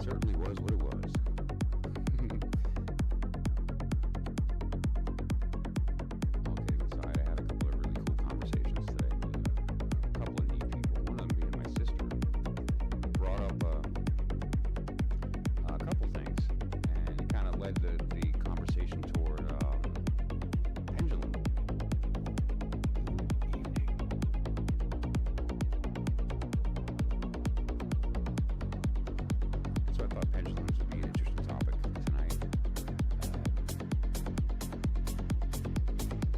certainly was what it was. All kidding aside, I had a couple of really cool conversations today with a couple of neat people. One of them being my sister. Brought up a couple things, and it kind of led the conversation toward pendulum. So I thought pendulums would be an interesting topic tonight.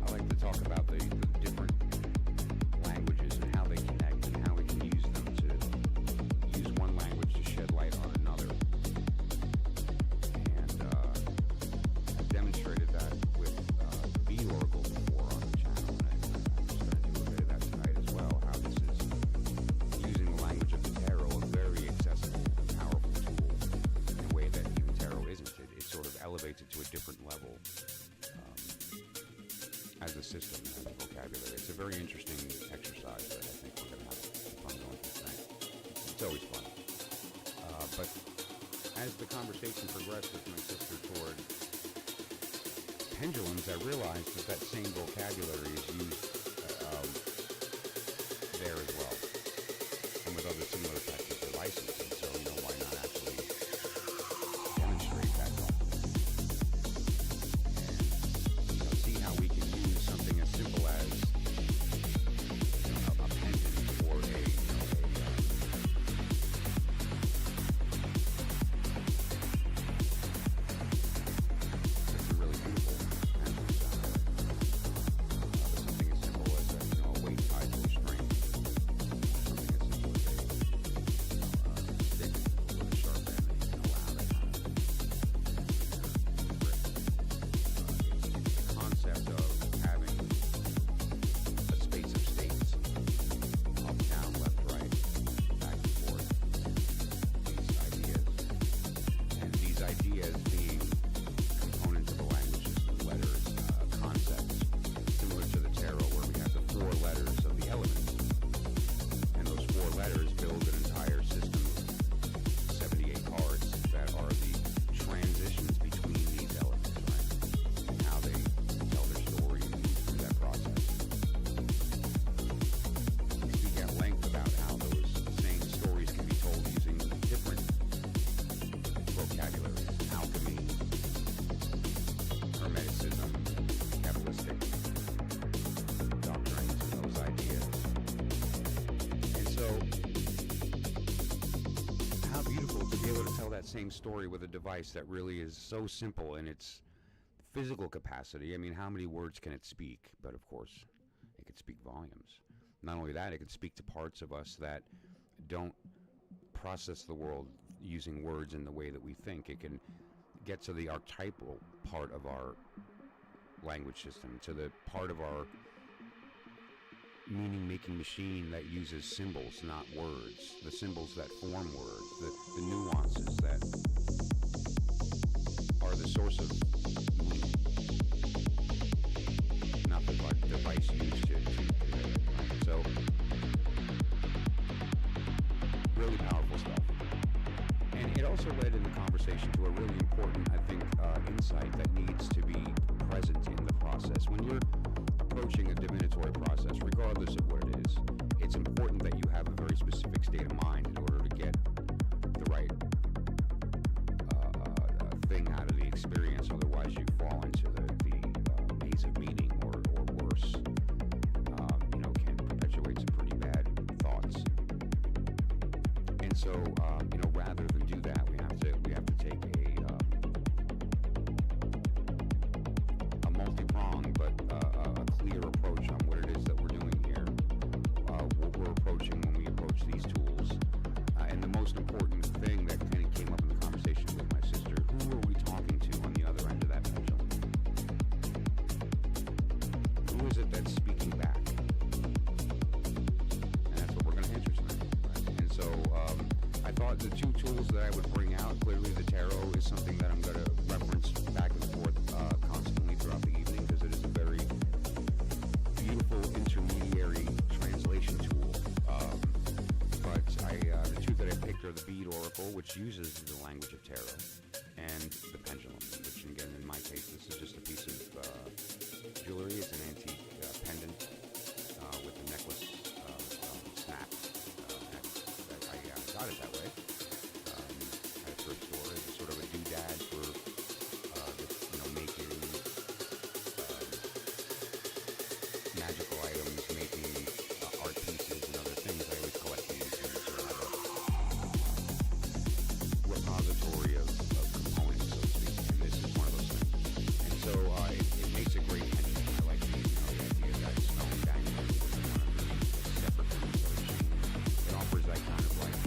I like to talk about the different languages and how they connect and how we can use them to use one language to shed light on another. And I've demonstrated that with the Bead Oracle before on the channel, and I'm just going to do a bit of that tonight as well, how this is using the language of the tarot, a very accessible and powerful tool in a way that even tarot isn't. It sort of elevates it to a different level as a system and as a vocabulary. It's a very interesting exercise that I think we're going to have fun going through tonight. It's always fun. But as the conversation progressed with my sister toward pendulums, I realized that same vocabulary is used there as well, and with other similar types of devices. And so, why not actually demonstrate that and see how we can use something as simple as a pendant or a really beautiful pendant sound. Something as simple as a weight tied to a string. Something as simple as a stick with a sharp end that you can allow that kind of grip. It's the concept of having a space of states, up, down, left, right, back and forth. These ideas being components of a language system, letters, concepts, similar to the tarot where we have the 4 letters of the elements. And those 4 letters build an entire system of 78 cards that are the transitions between these elements, right? And how they tell their story and move through that process. We speak at length about how those same stories can be told using different vocabularies. Alchemy, Hermeticism, Kabbalistic doctrines, and those ideas. And so, how beautiful to be able to tell that same story with a device that really is so simple in its physical capacity. I mean, how many words can it speak? But of course, it could speak volumes. Not only that, it could speak to parts of us that don't process the world using words in the way that we think. It can get to the archetypal part of our language system, to the part of our meaning-making machine that uses symbols, not words. The symbols that form words, the nuances that are the source of meaning, not the device used to convey it. Right? So, really powerful stuff. And it also led in the conversation to a really important, I think, insight that needs to be present in the process. When you're approaching a divinatory process, regardless of what it is, it's important that you have a very specific state of mind in order to get the right thing out of the experience. Otherwise, you fall into the maze of meaning, or worse, can perpetuate some pretty bad thoughts. And so, rather than do that, we have to take a multi-pronged but a clear approach on what it is that we're doing here, what we're approaching when we approach these tools, and the most important thing that kind of came up in the conversation with my sister: who are we talking to on the other end of that pendulum? Who is it that's speaking back? And that's what we're going to answer tonight. Right? And so I thought the 2 tools that I would bring out, clearly the tarot is something that I'm going to reference back and forth constantly throughout the evening, because it is a very beautiful intermediary translation tool. But the 2 that I picked are the Bead Oracle, which uses the language of tarot, and the Pendulum, which again, in my case, this is just a piece of jewelry. It's an antique pendant with the necklace snapped. I got it that way. At a thrift store. It's sort of a doodad for making magical items, making art pieces and other things. I always collect these and sort of have a repository of components, so to speak, and this is one of those things. And so it makes a great pension. I like the idea that stone dangling with one of the separate things of Ching. It offers that kind of like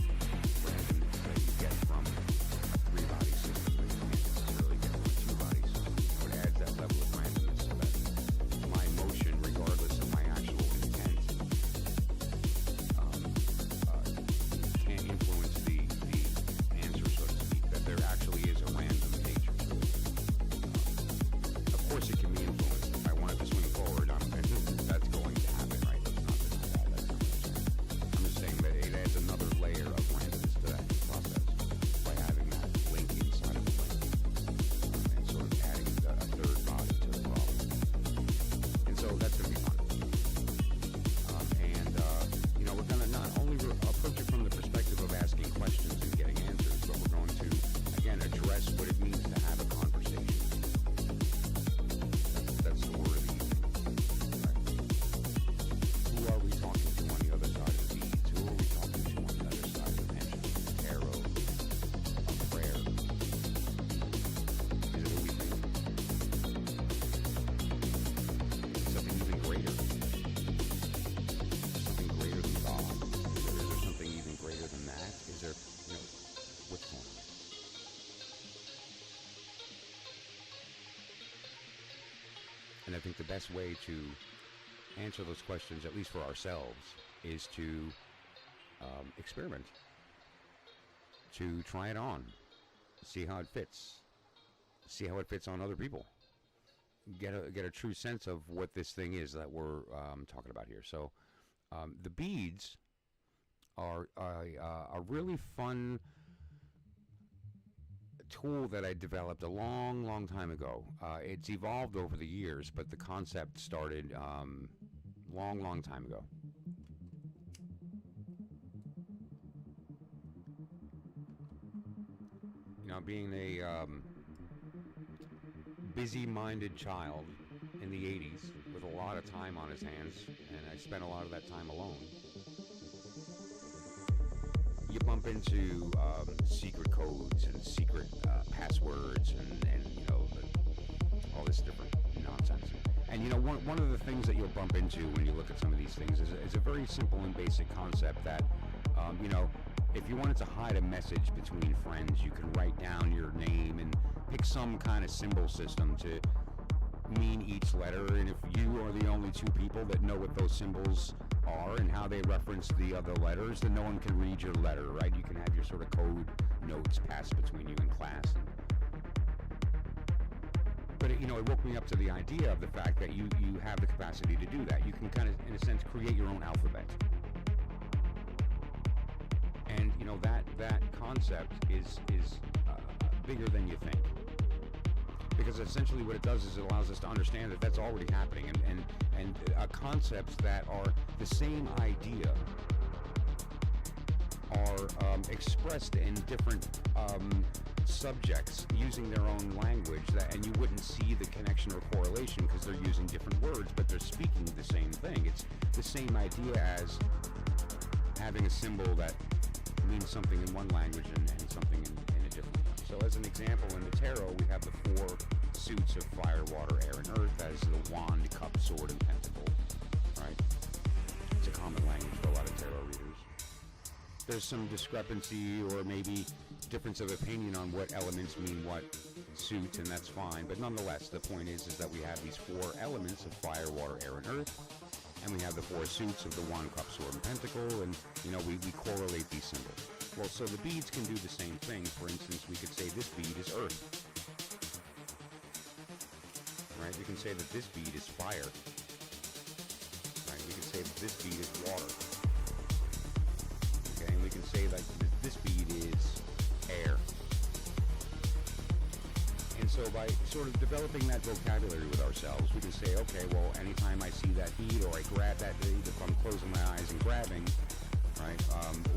randomness that you get from a three-body system that you can't necessarily get from a two-body system. So it adds that level of randomness so that my motion, regardless of my actual intent, can't influence the answer, so to speak, that there actually is a random nature to it. Of course it can be influenced. If I wanted to swing forward, that's going to happen, right? Let's not deny that. That's not what I'm saying. I'm just saying that it adds another layer of randomness to that process by having that link inside of the link, and sort of adding a third body to the problem. And so that's going to be fun. We're going to not only approach it from the perspective of asking questions and getting answers, but we're going to, again, address what it means to have a conversation. That's the word of the evening. Right? Who are we talking to on the other side of the beads? Who are we talking to on the other side of the pendulum, tarot, a prayer? Is it who we think? Something even greater. Something greater than God. Is there something even greater than that? Is there, what's going on? And I think the best way to answer those questions, at least for ourselves, is to experiment. To try it on. See how it fits. See how it fits on other people. Get a true sense of what this thing is that we're talking about here. So the beads are a really fun tool that I developed a long time ago. It's evolved over the years, but the concept started long time ago. Being a busy-minded child in the 80s with a lot of time on his hands, and I spent a lot of that time alone. You bump into secret codes and secret passwords and all this different nonsense. And one of the things that you'll bump into when you look at some of these things is a very simple and basic concept that, if you wanted to hide a message between friends, you can write down your name and pick some kind of symbol system to mean each letter, and if you are the only two people that know what those symbols are and how they reference the other letters, then no one can read your letter, right? You can have your sort of code notes passed between you in class. But it woke me up to the idea of the fact that you have the capacity to do that. You can kind of, in a sense, create your own alphabet. And that concept is bigger than you think. Because essentially what it does is it allows us to understand that that's already happening, and concepts that are the same idea are expressed in different subjects using their own language, and you wouldn't see the connection or correlation because they're using different words, but they're speaking the same thing. It's the same idea as having a symbol that means something in one language and something in a different one. So as an example, in the tarot, we have the 4 suits of fire, water, air, and earth. That is the wand, cup, sword, and pentacle, right? It's a common language for a lot of tarot readers. There's some discrepancy or maybe difference of opinion on what elements mean what suit, and that's fine. But nonetheless, the point is that we have these 4 elements of fire, water, air, and earth. And we have the 4 suits of the wand, cup, sword, and pentacle, and we correlate these symbols. Well, so the beads can do the same thing. For instance, we could say this bead is earth. Right? We can say that this bead is fire. Right? We can say that this bead is water. Okay? And we can say that this bead so by sort of developing that vocabulary with ourselves, we can say, okay, well, anytime I see that bead or I grab that bead, if I'm closing my eyes and grabbing, right,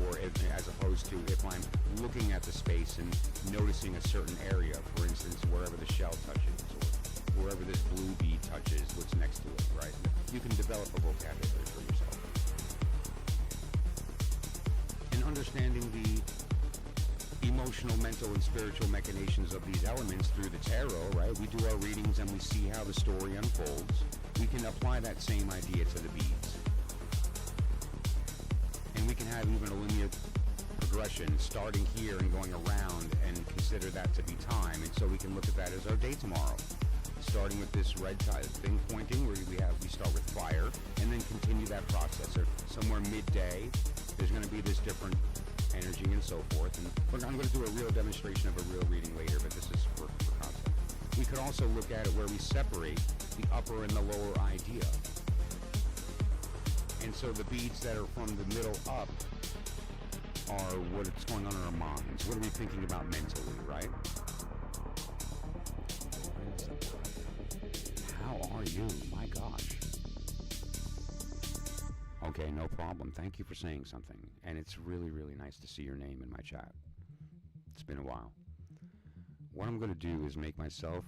or as opposed to if I'm looking at the space and noticing a certain area, for instance, wherever the shell touches or wherever this blue bead touches, what's next to it, right? You can develop a vocabulary for yourself. And understanding the emotional, mental, and spiritual machinations of these elements through the tarot, right? We do our readings and we see how the story unfolds. We can apply that same idea to the beads. And we can have even a linear progression starting here and going around and consider that to be time. And so we can look at that as our day tomorrow. Starting with this red thing pointing, where we start with fire and then continue that process. Or somewhere midday, there's going to be this different energy and so forth. And I'm going to do a real demonstration of a real reading later, but this is for concept. We could also look at it where we separate the upper and the lower idea. And so the beads that are from the middle up are what's going on in our minds. What are we thinking about mentally, right? How are you? My gosh. Okay, no problem. Thank you for saying something. And it's really, really nice to see your name in my chat. It's been a while. What I'm going to do is make myself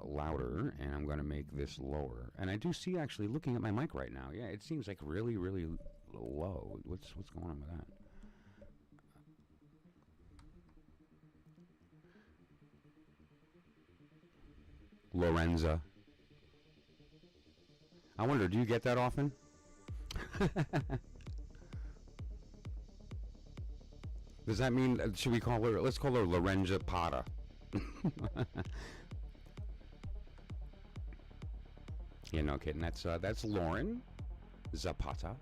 louder, and I'm going to make this lower. And I do see, actually, looking at my mic right now, yeah, it seems like really, really low. What's going on with that? Lorenza. I wonder, do you get that often? Does that mean, should we call her, let's call her Lorenza Pata. Yeah, no kidding. That's Lauren Zapata.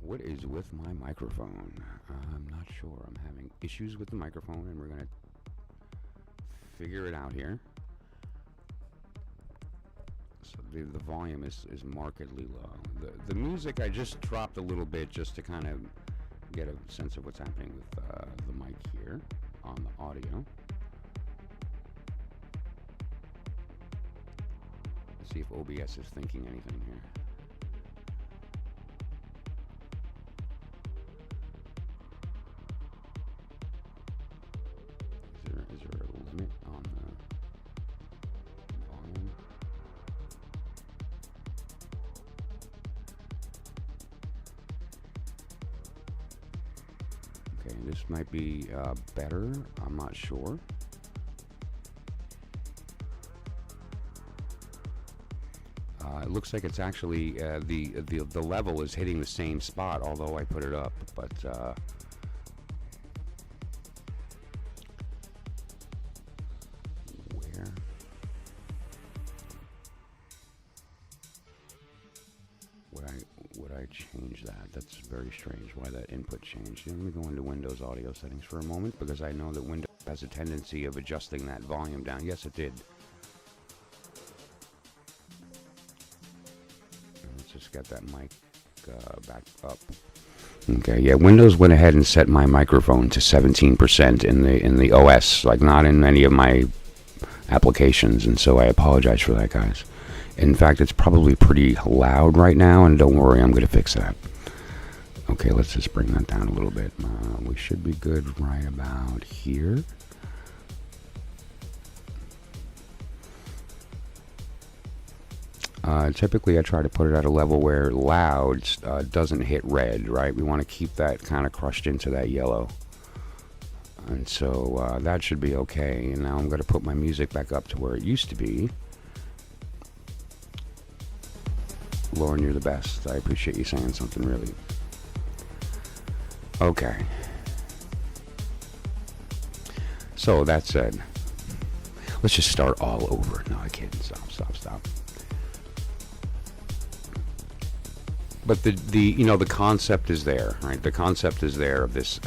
What is with my microphone? I'm not sure. I'm having issues with the microphone, and we're going to figure it out here. So the volume is markedly low. The music I just dropped a little bit just to kind of get a sense of what's happening with the mic here on the audio. Let's see if OBS is thinking anything here. Is there a limit on the volume? Okay, this might be better. I'm not sure. It looks like it's actually the level is hitting the same spot, although I put it up. But where? Would I change that? That's very strange. Why that input changed? Let me go into Windows audio settings for a moment, because I know that Windows has a tendency of adjusting that volume down. Yes, it did. Just got that mic back up. Okay, yeah, Windows went ahead and set my microphone to 17% in the OS, like not in any of my applications, and so I apologize for that, guys. In fact, it's probably pretty loud right now, and don't worry, I'm going to fix that. Okay, let's just bring that down a little bit. We should be good right about here. Typically, I try to put it at a level where loud doesn't hit red, right? We want to keep that kind of crushed into that yellow. And so that should be okay. And now I'm going to put my music back up to where it used to be. Lauren, you're the best. I appreciate you saying something, really. Okay. So, that said, let's just start all over. No, I can't. Stop. But the concept is there, right? The concept is there of this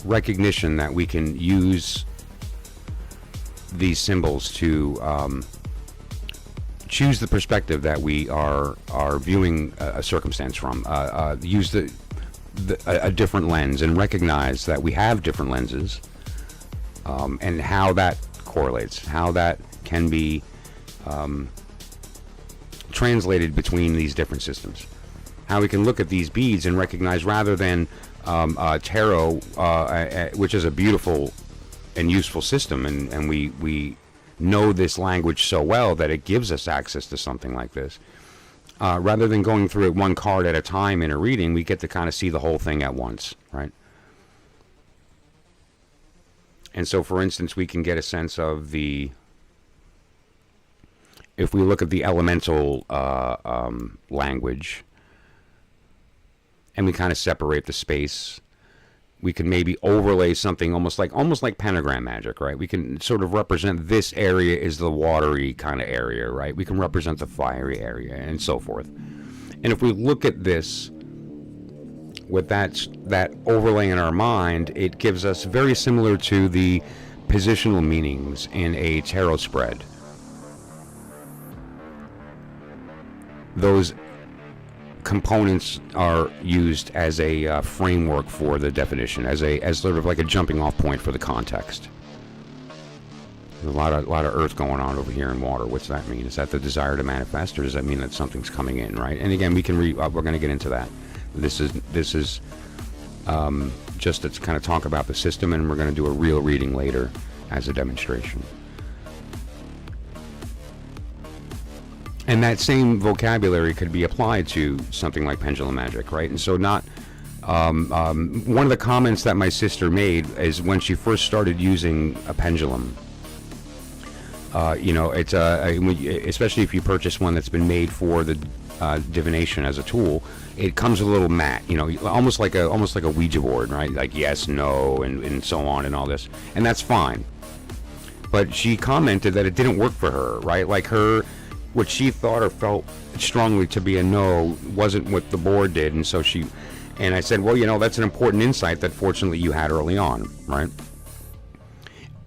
recognition that we can use these symbols to choose the perspective that we are viewing a circumstance from. a different lens and recognize that we have different lenses, and how that correlates, how that can be translated between these different systems. How we can look at these beads and recognize, rather than tarot, which is a beautiful and useful system, and we know this language so well that it gives us access to something like this. Rather than going through it one card at a time in a reading, we get to kind of see the whole thing at once, right? And so, for instance, we can get a sense of if we look at the elemental language, and we kind of separate the space, we can maybe overlay something almost like pentagram magic, right? We can sort of represent this area is the watery kind of area, right? We can represent the fiery area, and so forth. And if we look at this with that overlay in our mind, it gives us very similar to the positional meanings in a tarot spread. Those components are used as a framework for the definition, as sort of like a jumping off point for the context. There's a lot of earth going on over here in water. What's that mean? Is that the desire to manifest, or does that mean that something's coming in, right? And again, we can we're going to get into that. This is just to kind of talk about the system, and we're going to do a real reading later as a demonstration. And that same vocabulary could be applied to something like pendulum magic, right? And so one of the comments that my sister made is when she first started using a pendulum, it's especially if you purchase one that's been made for the divination as a tool, it comes with a little mat, almost like a Ouija board, right? Like yes, no, and so on and all this, and that's fine. But she commented that it didn't work for her, right? Like what she thought or felt strongly to be a no wasn't what the board did, and so and I said, well, that's an important insight that fortunately you had early on, right?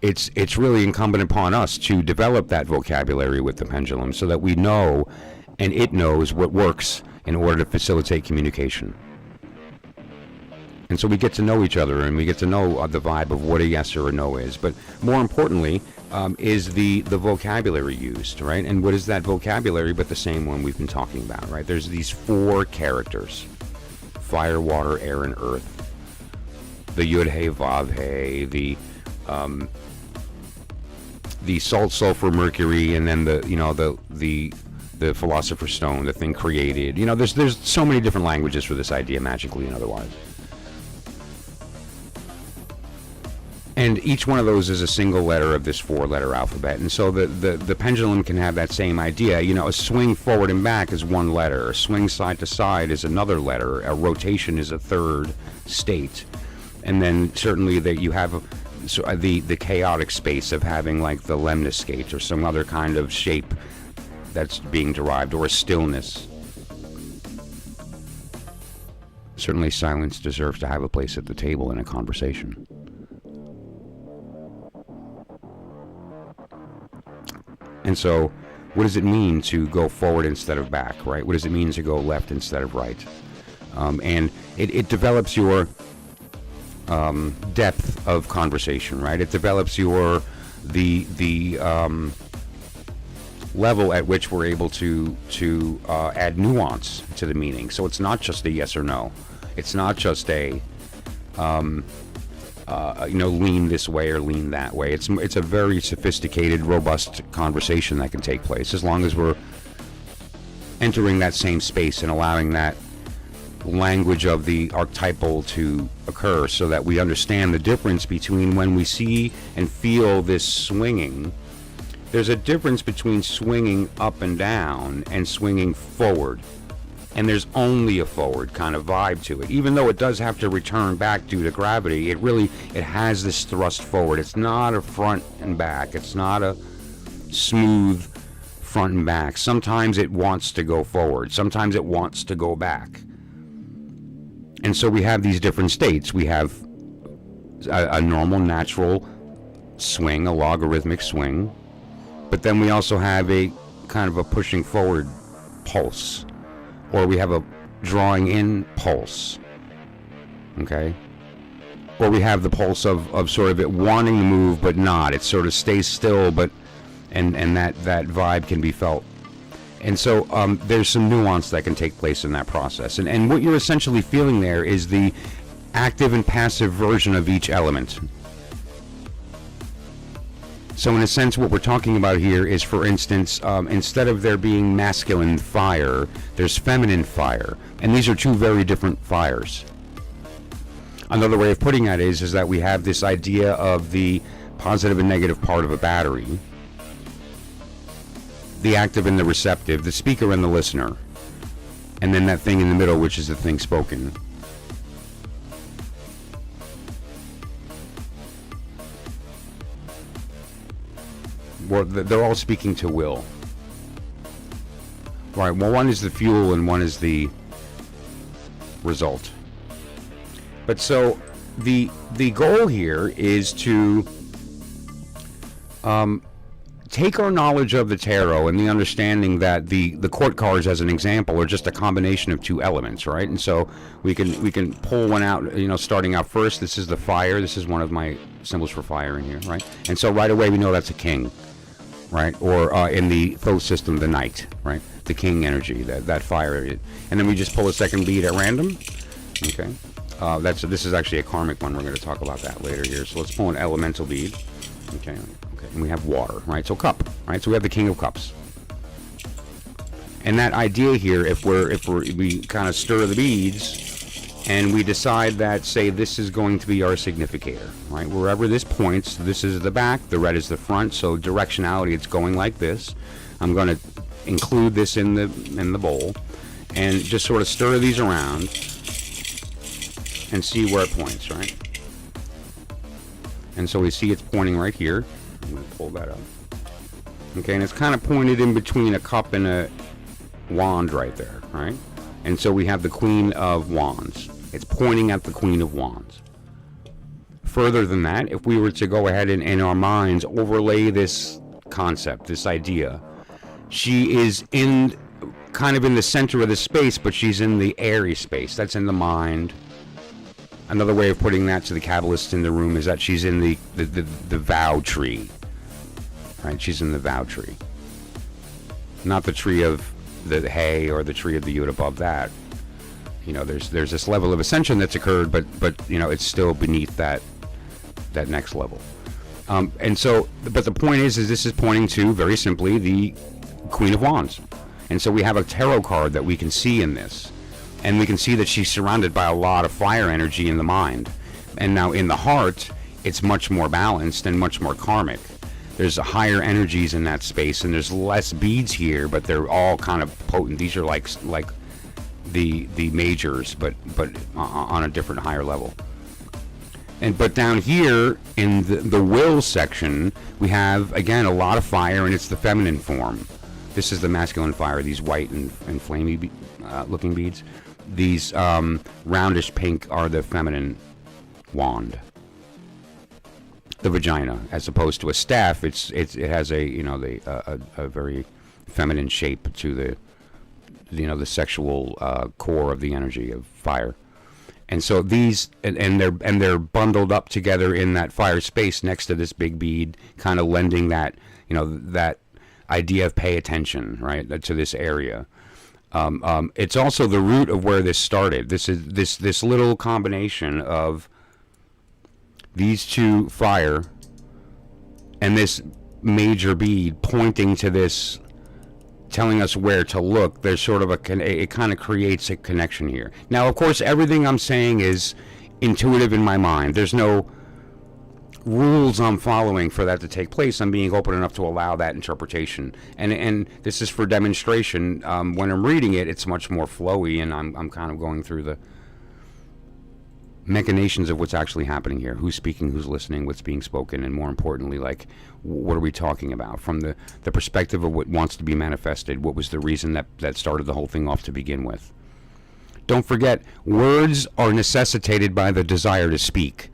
It's really incumbent upon us to develop that vocabulary with the pendulum so that we know, and it knows what works in order to facilitate communication. And so we get to know each other, and we get to know the vibe of what a yes or a no is. But more importantly, is the vocabulary used, right? And what is that vocabulary but the same one we've been talking about, right? There's these 4 characters: fire, water, air, and earth. The Yud He Vav He, the salt, sulfur, mercury, and then the philosopher's stone, the thing created. There's so many different languages for this idea, magically and otherwise. And each one of those is a single letter of this 4-letter alphabet. And so the pendulum can have that same idea. A swing forward and back is 1 letter. A swing side to side is another letter. A rotation is a 3rd state. And then certainly that you have the chaotic space of having like the lemniscate or some other kind of shape that's being derived, or a stillness. Certainly silence deserves to have a place at the table in a conversation. And so, what does it mean to go forward instead of back, right? What does it mean to go left instead of right? And it develops your depth of conversation, right? It develops the level at which we're able to add nuance to the meaning. So it's not just a yes or no. It's not just a lean this way or lean that way. It's a very sophisticated, robust conversation that can take place as long as we're entering that same space and allowing that language of the archetypal to occur, so that we understand the difference between when we see and feel this swinging. There's a difference between swinging up and down and swinging forward. And there's only a forward kind of vibe to it. Even though it does have to return back due to gravity, it has this thrust forward. It's not a front and back. It's not a smooth front and back. Sometimes it wants to go forward. Sometimes it wants to go back. And so we have these different states. We have a normal, natural swing, a logarithmic swing. But then we also have a kind of a pushing forward pulse. Or we have a drawing in pulse. okay? Or we have the pulse of sort of it wanting to move but not. It sort of stays still, but and that vibe can be felt. And so there's some nuance that can take place in that process. And what you're essentially feeling there is the active and passive version of each element. So in a sense, what we're talking about here is, for instance, instead of there being masculine fire, there's feminine fire. And these are two very different fires. Another way of putting that is that we have this idea of the positive and negative part of a battery, the active and the receptive, the speaker and the listener, and then that thing in the middle, which is the thing spoken. Well, they're all speaking to will. Right, well, one is the fuel and one is the result. But so the goal here is to take our knowledge of the tarot and the understanding that the court cards, as an example, are just a combination of two elements, right? And so we can pull one out, starting out first. This is the fire. This is one of my symbols for fire in here, right? And so right away we know that's a king, right? Or in the Thoth system, the knight, right? The king energy, that fire. And then we just pull a second bead at random, okay? This is actually a karmic one. We're going to talk about that later here. So let's pull an elemental bead, okay? And we have water, right? So cup, right? So we have the King of Cups. And that idea here, if we kind of stir the beads and we decide that, say, this is going to be our significator, right? Wherever this points, this is the back, the red is the front. So directionality, it's going like this. I'm going to include this in the bowl and just sort of stir these around and see where it points, right? And so we see it's pointing right here. I'm going to pull that up. Okay, and it's kind of pointed in between a cup and a wand right there, right? And so we have the Queen of Wands. It's pointing at the Queen of Wands. Further than that, if we were to go ahead and in our minds overlay this concept, this idea, she is kind of in the center of the space, but she's in the airy space. That's in the mind. Another way of putting that to the Kabbalists in the room is that she's in the vow tree, right? She's in the vow tree, not the tree of the hay or the tree of the yud above that. There's this level of ascension that's occurred, but it's still beneath that next level. And so, but the point is this is pointing to, very simply, the Queen of Wands. And so we have a tarot card that we can see in this. And we can see that she's surrounded by a lot of fire energy in the mind. And now in the heart, it's much more balanced and much more karmic. There's higher energies in that space, and there's less beads here, but they're all kind of potent. These are like the majors, but on a different, higher level. But down here in the will section, we have, again, a lot of fire, and it's the feminine form. This is the masculine fire, these white and flamey looking beads. These roundish pink are the feminine wand, the vagina, as opposed to a staff. It has a very feminine shape to the sexual core of the energy of fire. And so these and they're bundled up together in that fire space next to this big bead, kind of lending that that idea of pay attention, right, to this area. It's also the root of where this started. This is this little combination of these two fire and this major bead pointing to this, telling us where to look. There's sort of it kind of creates a connection here. Now, of course, everything I'm saying is intuitive in my mind. There's no rules I'm following for that to take place. I'm being open enough to allow that interpretation, and this is for demonstration. When I'm reading it, it's much more flowy, and I'm kind of going through the machinations of what's actually happening here, who's speaking, who's listening, what's being spoken, and more importantly, like, what are we talking about from the perspective of what wants to be manifested. What was the reason that started the whole thing off to begin with? Don't forget, words are necessitated by the desire to speak.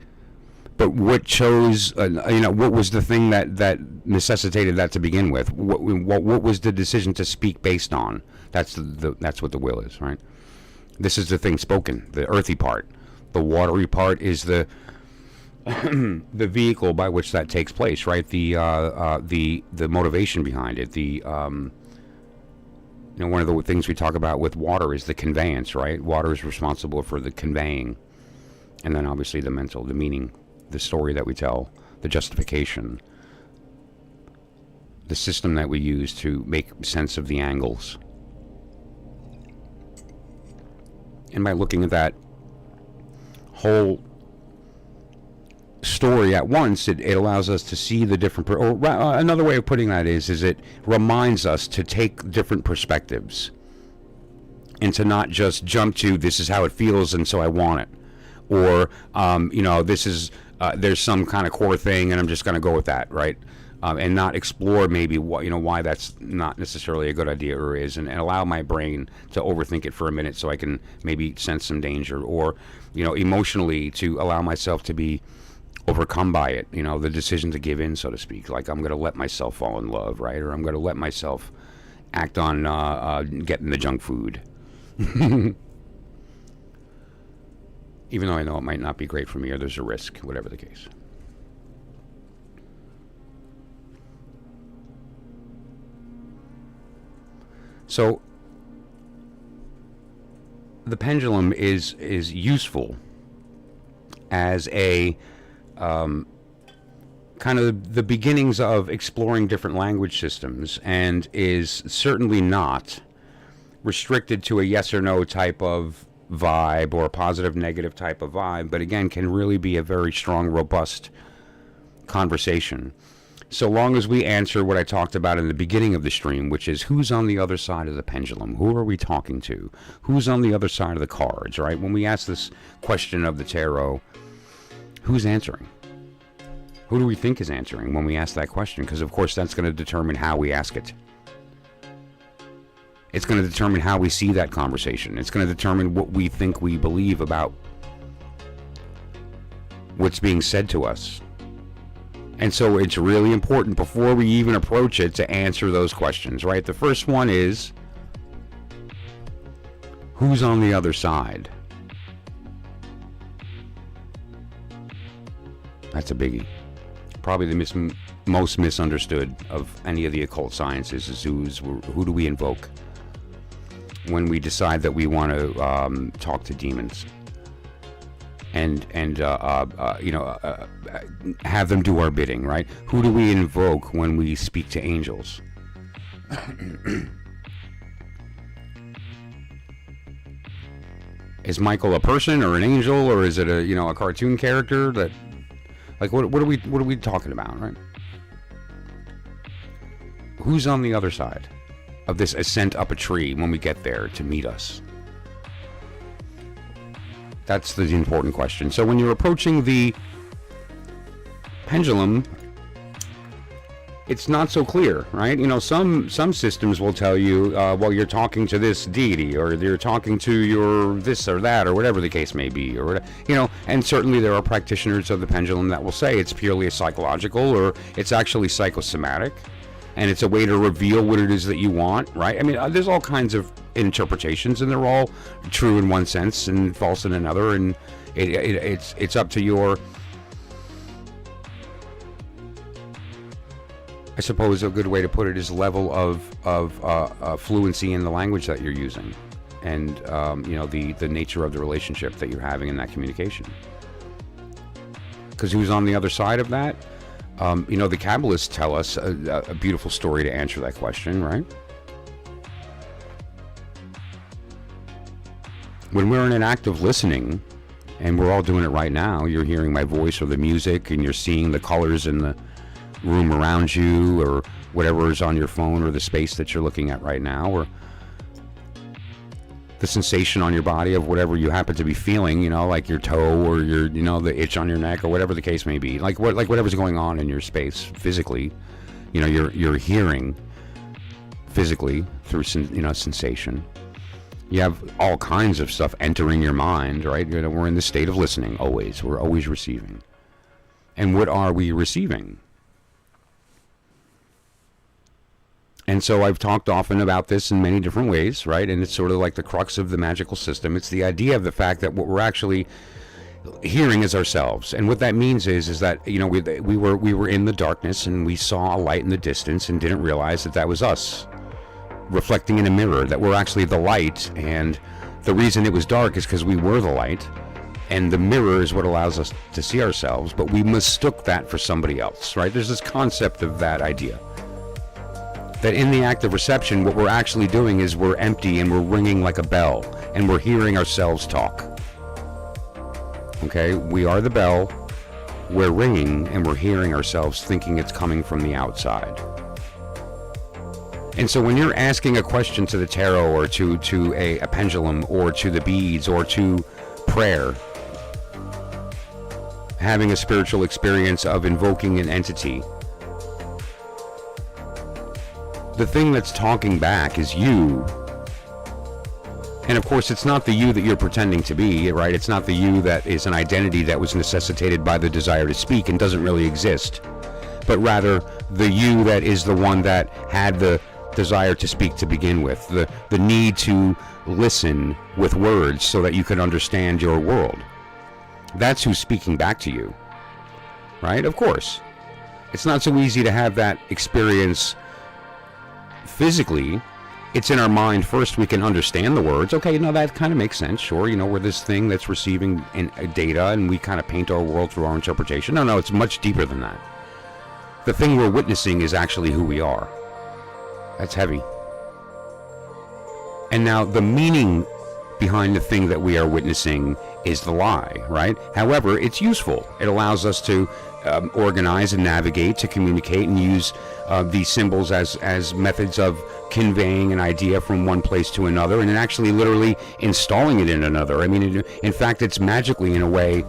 But what chose, what was the thing that necessitated that to begin with? What was the decision to speak based on? That's what the will is, right? This is the thing spoken, the earthy part. The watery part is the the vehicle by which that takes place, right? The motivation behind it. One of the things we talk about with water is the conveyance, right? Water is responsible for the conveying, and then obviously the mental, the meaning, the story that we tell, the justification, the system that we use to make sense of the angles. And by looking at that whole story at once, it allows us to see the different another way of putting that is it reminds us to take different perspectives and to not just jump to this is how it feels and so I want it, or this is there's some kind of core thing and I'm just going to go with that, right? And not explore maybe why that's not necessarily a good idea or is, and allow my brain to overthink it for a minute so I can maybe sense some danger, or emotionally to allow myself to be overcome by it, the decision to give in, so to speak. Like, I'm going to let myself fall in love, right? Or I'm going to let myself act on getting the junk food. Even though I know it might not be great for me, or there's a risk, whatever the case. So the pendulum is useful as a kind of the beginnings of exploring different language systems, and is certainly not restricted to a yes or no type of vibe or a positive negative type of vibe, but again can really be a very strong, robust conversation, so long as we answer what I talked about in the beginning of the stream, which is who's on the other side of the pendulum? Who are we talking to? Who's on the other side of the cards, right? When we ask this question of the tarot, who's answering? Who do we think is answering when we ask that question? Because, of course, that's going to determine how we ask it. It's going to determine how we see that conversation. It's going to determine what we think we believe about what's being said to us. And so it's really important before we even approach it to answer those questions, right? The first one is, who's on the other side? That's a biggie. Probably the most misunderstood of any of the occult sciences is who do we invoke when we decide that we want to talk to demons and have them do our bidding, right? Who do we invoke when we speak to angels? Is Michael a person or an angel, or is it a cartoon character that? Like, what are we talking about, right? Who's on the other side of this ascent up a tree when we get there to meet us? That's the important question. So when you're approaching the pendulum, it's not so clear, right? Some systems will tell you, well, you're talking to this deity, or you're talking to your this or that, or whatever the case may be, or and certainly there are practitioners of the pendulum that will say it's purely a psychological, or it's actually psychosomatic, and it's a way to reveal what it is that you want, right? I mean, there's all kinds of interpretations, and they're all true in one sense and false in another, and it's up to your, I suppose a good way to put it is level of fluency in the language that you're using, and the nature of the relationship that you're having in that communication. Because who's on the other side of that? The Kabbalists tell us a beautiful story to answer that question, right? When we're in an act of listening, and we're all doing it right now, you're hearing my voice or the music, and you're seeing the colors in the room around you, or whatever is on your phone, or the space that you're looking at right now, or the sensation on your body of whatever you happen to be feeling, like your toe, or your, the itch on your neck, or whatever the case may be, like whatever's going on in your space physically, you're hearing physically through sensation. You have all kinds of stuff entering your mind, right? We're in the state of listening always. We're always receiving. And what are we receiving? And so I've talked often about this in many different ways, right? And it's sort of like the crux of the magical system. It's the idea of the fact that what we're actually hearing as ourselves. And what that means is that, you know, we were in the darkness and we saw a light in the distance and didn't realize that that was us reflecting in a mirror, that we're actually the light, and the reason it was dark is because we were the light, and the mirror is what allows us to see ourselves, but we mistook that for somebody else, right? There's this concept of that idea, that in the act of reception, what we're actually doing is we're empty and we're ringing like a bell, and we're hearing ourselves talk. Okay, we are the bell, we're ringing, and we're hearing ourselves thinking it's coming from the outside. And so when you're asking a question to the tarot, or to a pendulum, or to the beads, or to prayer, having a spiritual experience of invoking an entity, the thing that's talking back is you. And of course, it's not the you that you're pretending to be, right? It's not the you that is an identity that was necessitated by the desire to speak and doesn't really exist, but rather the you that is the one that had the desire to speak to begin with, the need to listen with words so that you could understand your world. That's who's speaking back to you, right? Of course. It's not so easy to have that experience physically. It's in our mind first. We can understand the words. Okay, no, that kind of makes sense. Sure, you know, we're this thing that's receiving data, and we kind of paint our world through our interpretation. No, it's much deeper than that. The thing we're witnessing is actually who we are. That's heavy. And now the meaning behind the thing that we are witnessing is the lie, right? However, it's useful. It allows us to organize and navigate, to communicate, and use these symbols as methods of conveying an idea from one place to another, and actually literally installing it in another. I mean, in fact, it's magically, in a way,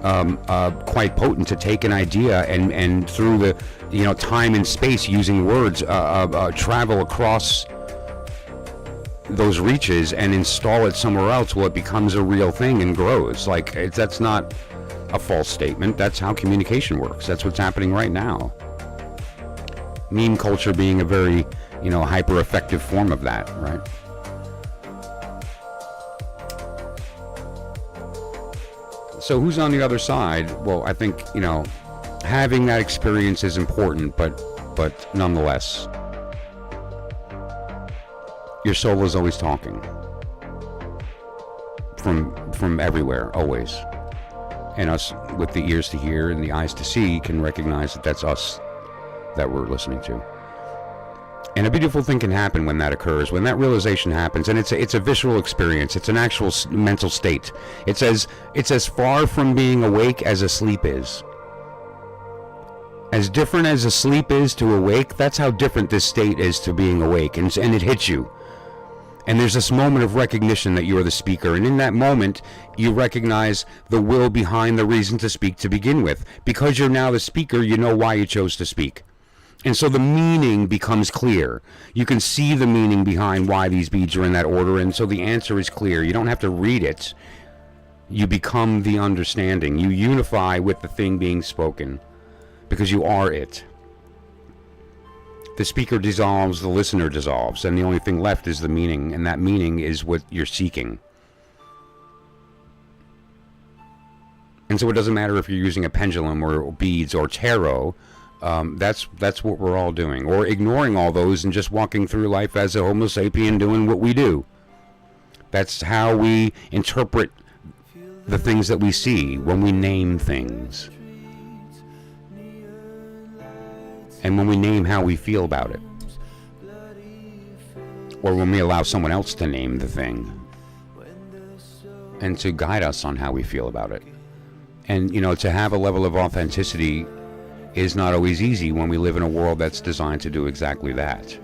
quite potent to take an idea and through the, you know, time and space, using words, travel across those reaches and install it somewhere else, where it becomes a real thing and grows. Like, that's not a false statement. That's how communication works. That's what's happening right now. Meme culture being a very, you know, hyper effective form of that, right? So who's on the other side? Well, I think, you know, having that experience is important, but nonetheless, your soul is always talking from everywhere, always. And us with the ears to hear and the eyes to see can recognize that that's us that we're listening to. And a beautiful thing can happen when that occurs, when that realization happens, and it's a visceral experience. It's an actual mental state. It's as far from being awake as asleep is. As different as asleep is to awake, that's how different this state is to being awake, and it hits you. And there's this moment of recognition that you're the speaker, and in that moment, you recognize the will behind the reason to speak to begin with. Because you're now the speaker, you know why you chose to speak. And so the meaning becomes clear. You can see the meaning behind why these beads are in that order, and so the answer is clear. You don't have to read it. You become the understanding. You unify with the thing being spoken, because you are it. The speaker dissolves, the listener dissolves, and the only thing left is the meaning, and that meaning is what you're seeking. And so it doesn't matter if you're using a pendulum or beads or tarot. That's what we're all doing, or ignoring all those and just walking through life as a Homo sapien doing what we do. That's how we interpret the things that we see when we name things, and when we name how we feel about it, or when we allow someone else to name the thing and to guide us on how we feel about it. And, you know, to have a level of authenticity is not always easy when we live in a world that's designed to do exactly that.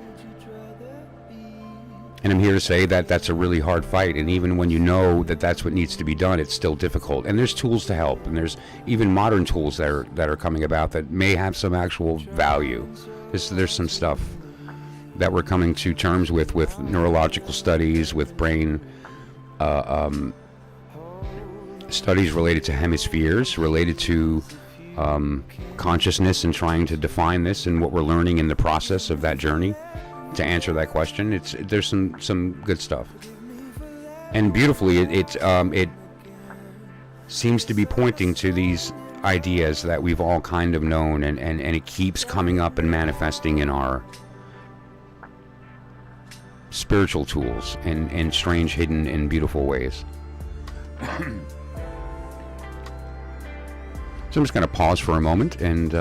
And I'm here to say that that's a really hard fight, and even when you know that that's what needs to be done, it's still difficult. And there's tools to help, and there's even modern tools that are coming about that may have some actual value. There's some stuff that we're coming to terms with neurological studies, with brain studies related to hemispheres, related to consciousness, and trying to define this and what we're learning in the process of that journey to answer that question. There's some good stuff, and beautifully it seems to be pointing to these ideas that we've all kind of known, and it keeps coming up and manifesting in our spiritual tools in strange, hidden, and beautiful ways. So I'm just going to pause for a moment and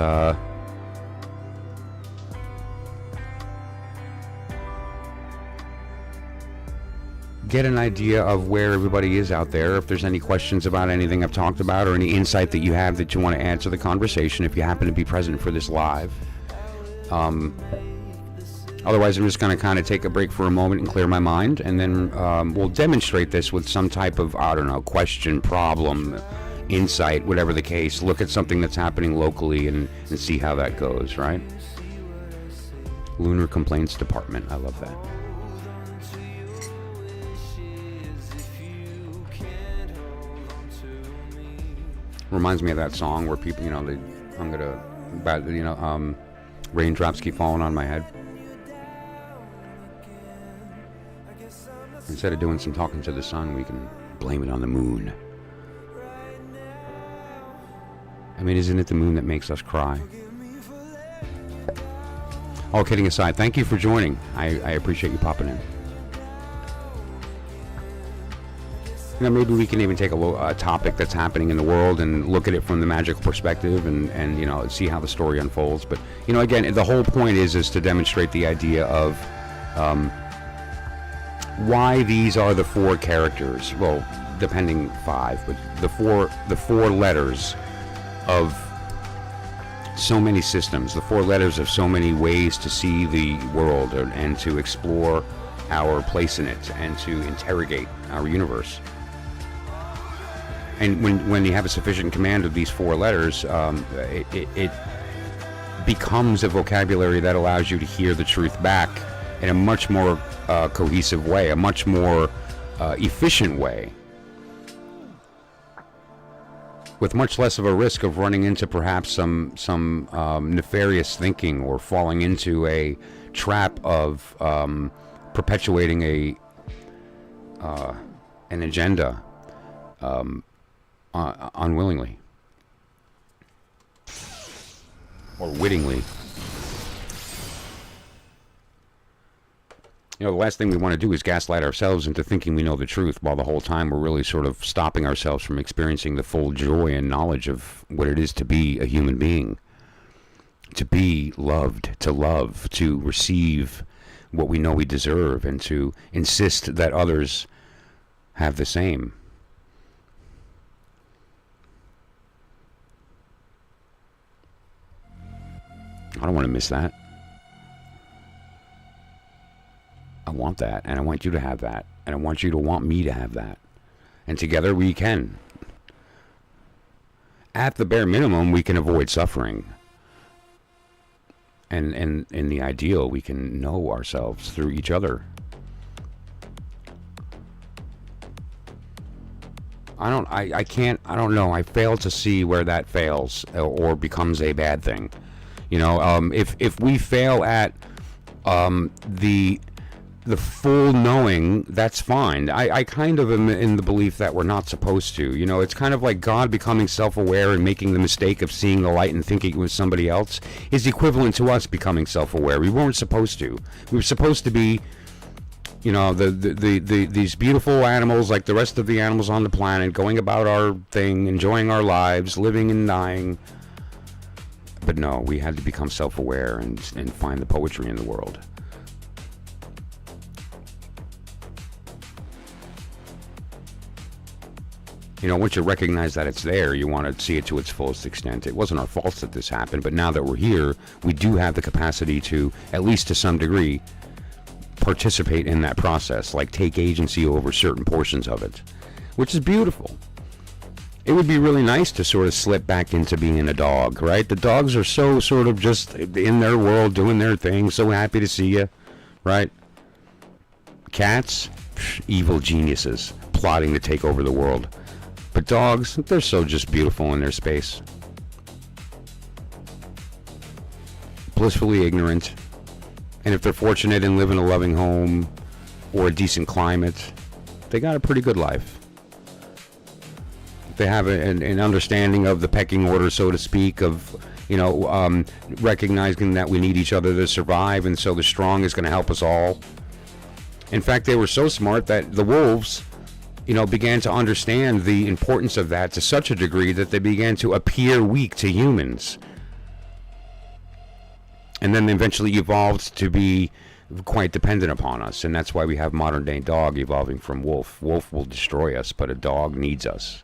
get an idea of where everybody is out there. If there's any questions about anything I've talked about, or any insight that you have that you want to add to the conversation, if you happen to be present for this live. Otherwise, I'm just going to kind of take a break for a moment and clear my mind, and then we'll demonstrate this with some type of, I don't know, question, problem, insight, whatever the case. Look at something that's happening locally and see how that goes, right? Lunar Complaints Department. I love that. Reminds me of that song where people, raindrops keep falling on my head. Instead of doing some talking to the sun, we can blame it on the moon. I mean, isn't it the moon that makes us cry? All kidding aside, thank you for joining. I appreciate you popping in. Maybe we can even take a topic that's happening in the world and look at it from the magical perspective and see how the story unfolds. But, again, the whole point is to demonstrate the idea of why these are the four characters. Well, depending 5, but the four letters of so many systems, the 4 letters of so many ways to see the world and to explore our place in it and to interrogate our universe. And when you have a sufficient command of these 4 letters, it becomes a vocabulary that allows you to hear the truth back in a much more cohesive way, a much more efficient way, with much less of a risk of running into perhaps some nefarious thinking or falling into a trap of perpetuating an agenda unwillingly or wittingly. The last thing we want to do is gaslight ourselves into thinking we know the truth, while the whole time we're really sort of stopping ourselves from experiencing the full joy and knowledge of what it is to be a human being, to be loved, to love, to receive what we know we deserve, and to insist that others have the same. I don't want to miss that. I want that, and I want you to have that, and I want you to want me to have that. And together we can. At the bare minimum, we can avoid suffering. And in the ideal, we can know ourselves through each other. I don't know. I fail to see where that fails or becomes a bad thing. If we fail at the full knowing, that's fine. I kind of am in the belief that we're not supposed to. It's kind of like God becoming self-aware and making the mistake of seeing the light and thinking it was somebody else is equivalent to us becoming self-aware. We weren't supposed to. We were supposed to be, these beautiful animals like the rest of the animals on the planet, going about our thing, enjoying our lives, living and dying. But no, we had to become self-aware and find the poetry in the world. Once you recognize that it's there, you want to see it to its fullest extent. It wasn't our fault that this happened, but now that we're here, we do have the capacity to, at least to some degree, participate in that process, like take agency over certain portions of it, which is beautiful. It would be really nice to sort of slip back into being a dog, right? The dogs are so sort of just in their world, doing their thing, so happy to see you, right? Cats, evil geniuses, plotting to take over the world. But dogs, they're so just beautiful in their space. Blissfully ignorant. And if they're fortunate and live in a loving home or a decent climate, they got a pretty good life. They have an understanding of the pecking order, so to speak, of, recognizing that we need each other to survive, and so the strong is going to help us all. In fact, they were so smart that the wolves, began to understand the importance of that to such a degree that they began to appear weak to humans. And then eventually evolved to be quite dependent upon us, and that's why we have modern day dog evolving from wolf. Wolf will destroy us, but a dog needs us.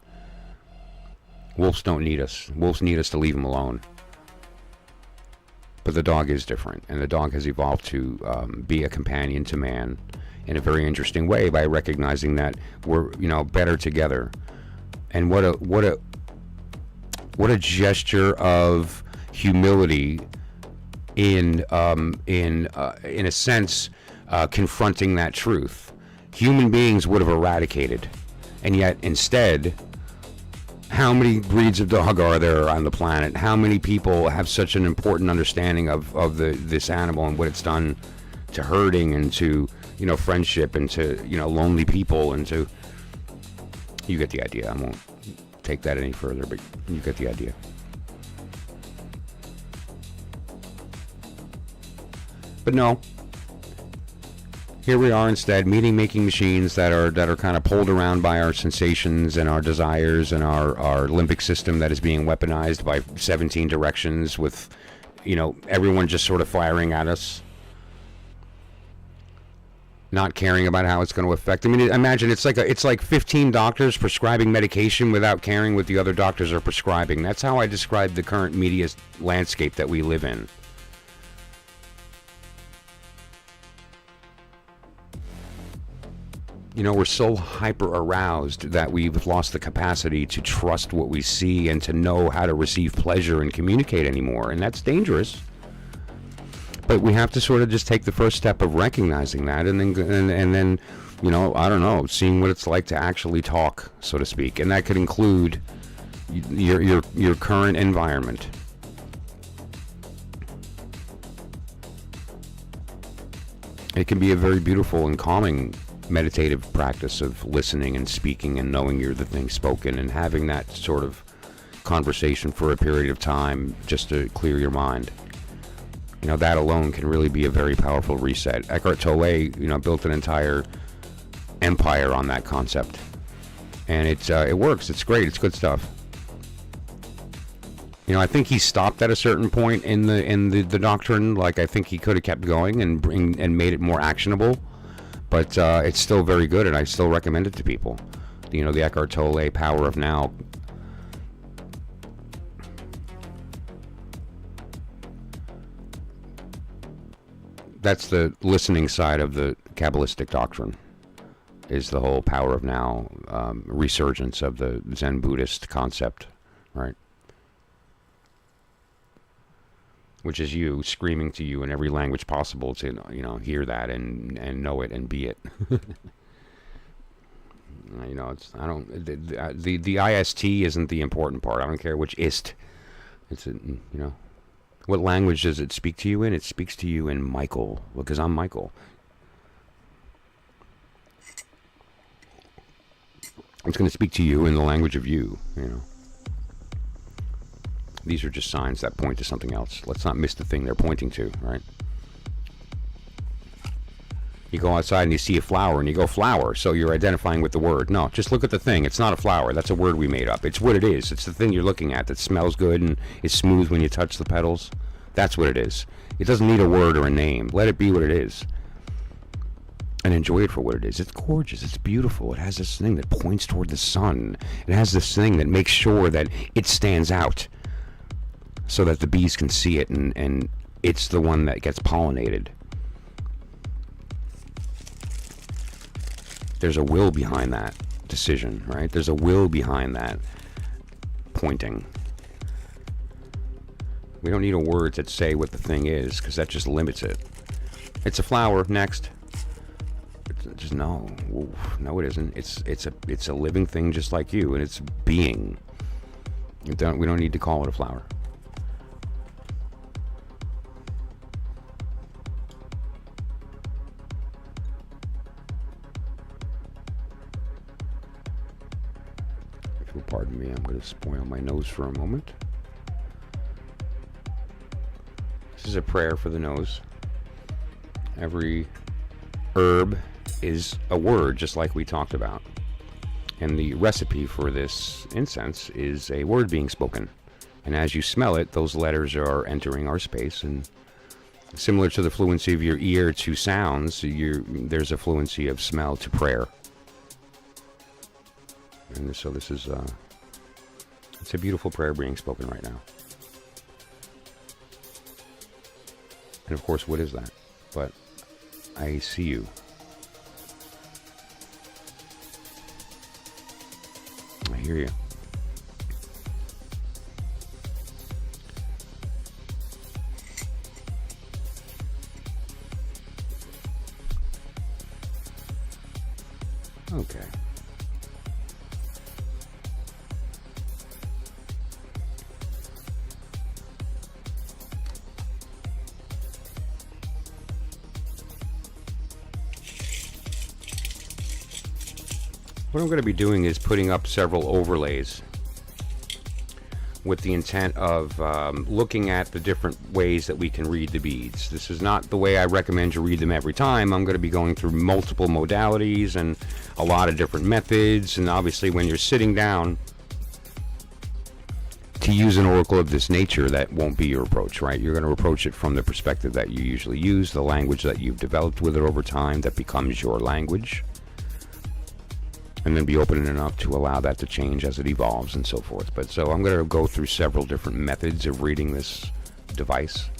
Wolves don't need us. Wolves need us to leave them alone. But the dog is different, and the dog has evolved to be a companion to man in a very interesting way by recognizing that we're, better together. And what a gesture of humility in a sense, confronting that truth. Human beings would have eradicated, and yet instead, how many breeds of dog are there on the planet? How many people have such an important understanding of this animal and what it's done to herding and to, friendship and to, lonely people and to... You get the idea. I won't take that any further, but you get the idea. But no. Here we are instead, making machines that are kind of pulled around by our sensations and our desires and our limbic system that is being weaponized by 17 directions with, everyone just sort of firing at us, not caring about how it's going to affect. I mean, imagine it's like 15 doctors prescribing medication without caring what the other doctors are prescribing. That's how I describe the current media landscape that we live in. We're so hyper aroused that we've lost the capacity to trust what we see and to know how to receive pleasure and communicate anymore, and that's dangerous. But we have to sort of just take the first step of recognizing that, and then, I don't know, seeing what it's like to actually talk, so to speak, and that could include your current environment. It can be a very beautiful and calming meditative practice of listening and speaking and knowing you're the thing spoken and having that sort of conversation for a period of time just to clear your mind. That alone can really be a very powerful reset. Eckhart Tolle, built an entire empire on that concept, and it works. It's great. It's good stuff. I think he stopped at a certain point in the doctrine. Like, I think he could have kept going and made it more actionable. But it's still very good, and I still recommend it to people. The Eckhart Tolle Power of Now. That's the listening side of the Kabbalistic doctrine, is the whole Power of Now resurgence of the Zen Buddhist concept, right? Which is you screaming to you in every language possible to, hear that and know it and be it. The IST isn't the important part. I don't care which ist. It's, what language does it speak to you in? It speaks to you in Michael, because I'm Michael. It's going to speak to you in the language of you, These are just signs that point to something else. Let's not miss the thing they're pointing to, right? You go outside and you see a flower and you go flower, so you're identifying with the word. No, just look at the thing. It's not a flower. That's a word we made up. It's what it is. It's the thing you're looking at that smells good and is smooth when you touch the petals. That's what it is. It doesn't need a word or a name. Let it be what it is. And enjoy it for what it is. It's gorgeous. It's beautiful. It has this thing that points toward the sun. It has this thing that makes sure that it stands out so that the bees can see it, and it's the one that gets pollinated. There's a will behind that decision, right? There's a will behind that pointing. We don't need a word that say what the thing is, because that just limits it. It's a flower. Next. Just no. Oof, no, it isn't. It's a living thing just like you, and it's being. We don't need to call it a flower. If you'll pardon me, I'm going to spoil my nose for a moment. This is a prayer for the nose. Every herb is a word, just like we talked about. And the recipe for this incense is a word being spoken. And as you smell it, those letters are entering our space. And similar to the fluency of your ear to sounds, there's a fluency of smell to prayer. And so this is it's a beautiful prayer being spoken right now. And of course, what is that? But I see you. I hear you. Okay. What I'm going to be doing is putting up several overlays with the intent of looking at the different ways that we can read the beads. This is not the way I recommend you read them every time. I'm going to be going through multiple modalities and a lot of different methods, and obviously when you're sitting down to use an oracle of this nature, that won't be your approach, right? You're going to approach it from the perspective that you usually use, the language that you've developed with it over time that becomes your language. And then be open enough to allow that to change as it evolves and so forth. But so I'm going to go through several different methods of reading this device.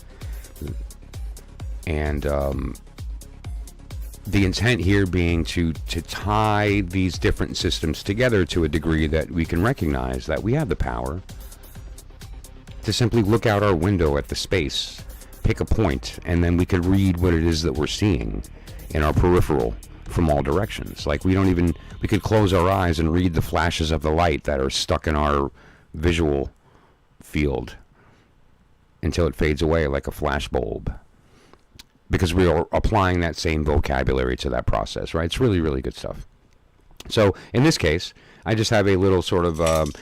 And the intent here being to tie these different systems together to a degree that we can recognize that we have the power to simply look out our window at the space, pick a point, and then we could read what it is that we're seeing in our peripheral from all directions. Like we could close our eyes and read the flashes of the light that are stuck in our visual field until it fades away like a flash bulb, because we are applying that same vocabulary to that process, right? It's really, really good stuff. So in this case, I just have a little sort of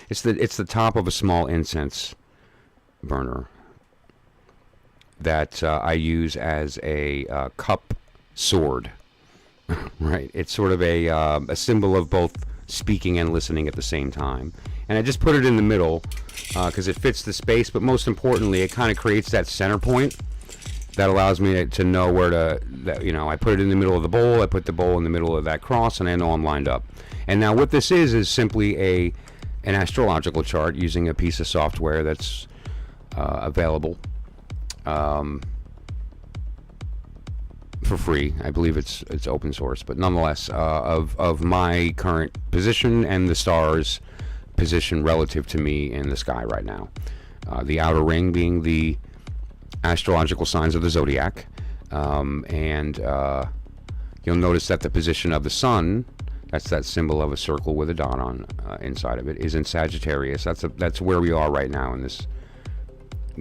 it's the top of a small incense burner that I use as a cup sword. Right, it's sort of a symbol of both speaking and listening at the same time. And I just put it in the middle because it fits the space, but most importantly, it kind of creates that center point that allows me to know where to, I put it in the middle of the bowl, I put the bowl in the middle of that cross, and I know I'm lined up. And now what this is simply an astrological chart using a piece of software that's available. For free. I believe it's open source, but nonetheless, of my current position and the stars' position relative to me in the sky right now. The outer ring being the astrological signs of the zodiac, and you'll notice that the position of the sun, that's that symbol of a circle with a dot on inside of it, is in Sagittarius. That's where we are right now in this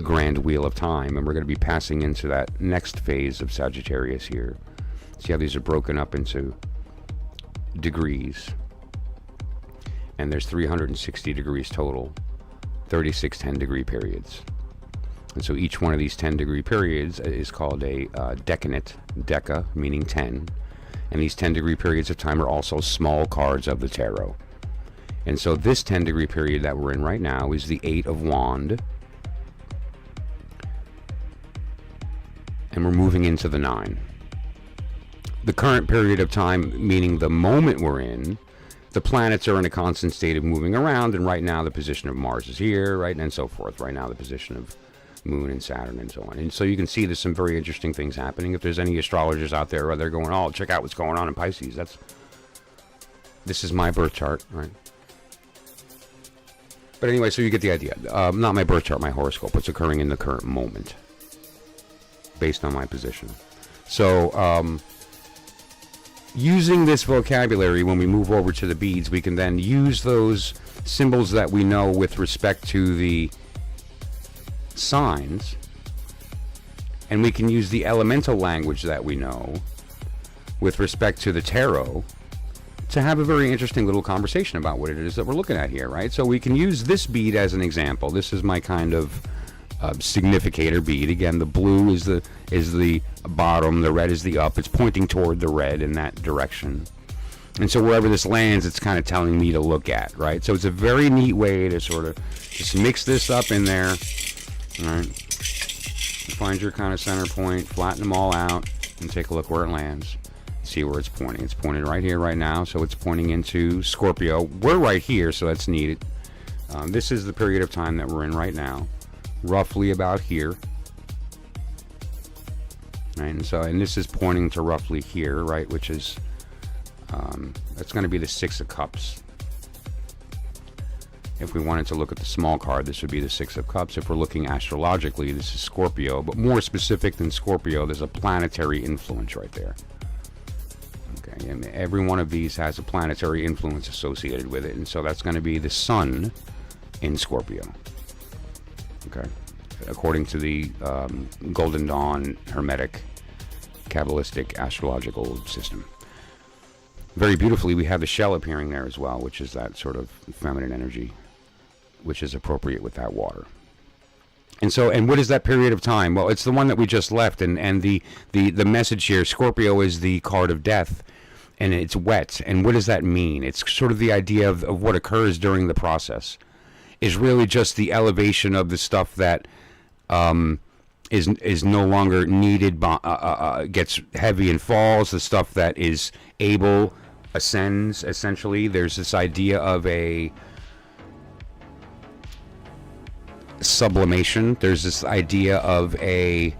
grand wheel of time, and we're going to be passing into that next phase of Sagittarius here. See how these are broken up into degrees, and there's 360 degrees total, 36 10-degree periods. And so each one of these 10-degree periods is called a decanate, deca meaning 10, and these 10-degree periods of time are also small cards of the tarot. And so this 10-degree period that we're in right now is the 8 of Wand, and we're moving into the 9. The current period of time, meaning the moment we're in, the planets are in a constant state of moving around, and right now the position of Mars is here, right, and so forth. Right now the position of Moon and Saturn and so on. And so you can see there's some very interesting things happening. If there's any astrologers out there, they're going, oh, check out what's going on in Pisces. This is my birth chart, right? But anyway, so you get the idea. Not my birth chart, my horoscope. What's occurring in the current moment, based on my position. So, using this vocabulary, when we move over to the beads, we can then use those symbols that we know with respect to the signs, and we can use the elemental language that we know with respect to the tarot to have a very interesting little conversation about what it is that we're looking at here, right? So we can use this bead as an example. This is my kind of significator bead. Again, the blue is the bottom, the red is the up. It's pointing toward the red in that direction. And so wherever this lands, it's kind of telling me to look at, right? So it's a very neat way to sort of just mix this up in there, all right? Find your kind of center point, flatten them all out, and take a look where it lands. See where it's pointing. It's pointing right here, right now, so it's pointing into Scorpio. We're right here, so that's neat. This is the period of time that we're in right now, roughly about here. Right, and this is pointing to roughly here, right, which is, that's going to be the Six of Cups. If we wanted to look at the small card, this would be the Six of Cups. If we're looking astrologically, this is Scorpio, but more specific than Scorpio, there's a planetary influence right there. And every one of these has a planetary influence associated with it, and so that's going to be the Sun in Scorpio. Okay, according to the Golden Dawn Hermetic Kabbalistic astrological system. Very beautifully, we have the shell appearing there as well, which is that sort of feminine energy, which is appropriate with that water. And so, and what is that period of time? Well, it's the one that we just left, and the message here, Scorpio is the card of death. And it's wet. And what does that mean? It's sort of the idea of what occurs during the process is really just the elevation of the stuff that is no longer needed, gets heavy and falls. The stuff that is able ascends, essentially. There's this idea of a sublimation. There's this idea of a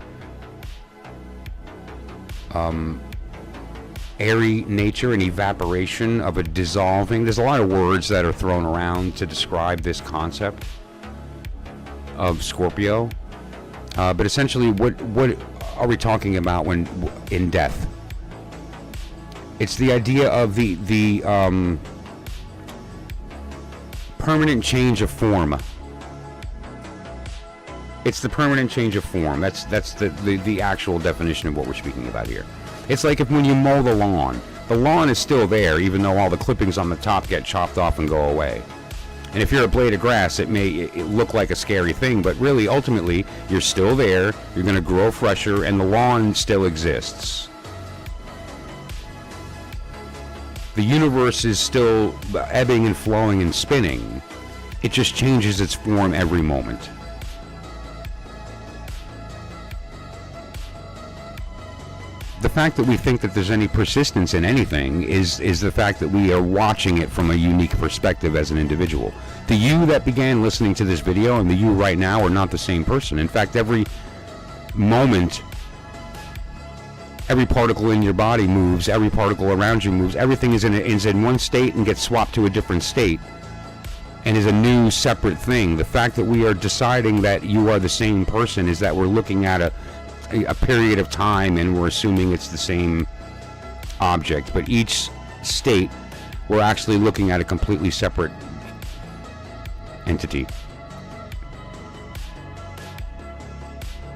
airy nature, an evaporation, of a dissolving. There's a lot of words that are thrown around to describe this concept of Scorpio, but essentially, what are we talking about when in death? It's the idea of the permanent change of form. It's the permanent change of form. That's the actual definition of what we're speaking about here. It's like if when you mow the lawn is still there, even though all the clippings on the top get chopped off and go away. And if you're a blade of grass, it may look like a scary thing, but really, ultimately, you're still there, you're going to grow fresher, and the lawn still exists. The universe is still ebbing and flowing and spinning. It just changes its form every moment. The fact that we think that there's any persistence in anything is the fact that we are watching it from a unique perspective as an individual. The you that began listening to this video and the you right now are not the same person. In fact, every moment, every particle in your body moves, every particle around you moves, everything is in one state and gets swapped to a different state and is a new separate thing. The fact that we are deciding that you are the same person is that we're looking at a period of time and we're assuming it's the same object, but each state we're actually looking at a completely separate entity.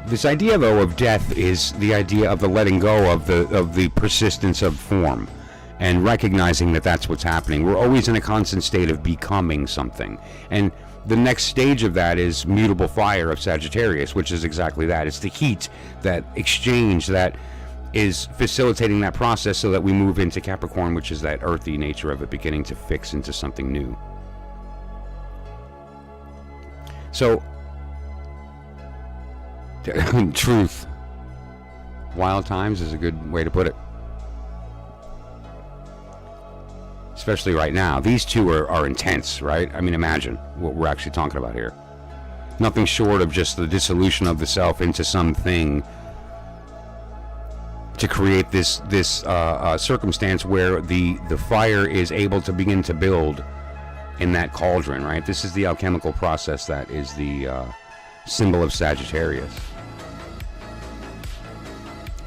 This idea, though, of death is the idea of the letting go of the persistence of form and recognizing that that's what's happening. We're always in a constant state of becoming something, and the next stage of that is mutable fire of Sagittarius, which is exactly that. It's the heat, that exchange that is facilitating that process so that we move into Capricorn, which is that earthy nature of it beginning to fix into something new. So, truth. Wild times is a good way to put it. Especially right now. These two are intense, right? I mean, imagine what we're actually talking about here. Nothing short of just the dissolution of the self into something to create this circumstance where the fire is able to begin to build in that cauldron, right? This is the alchemical process that is the symbol of Sagittarius.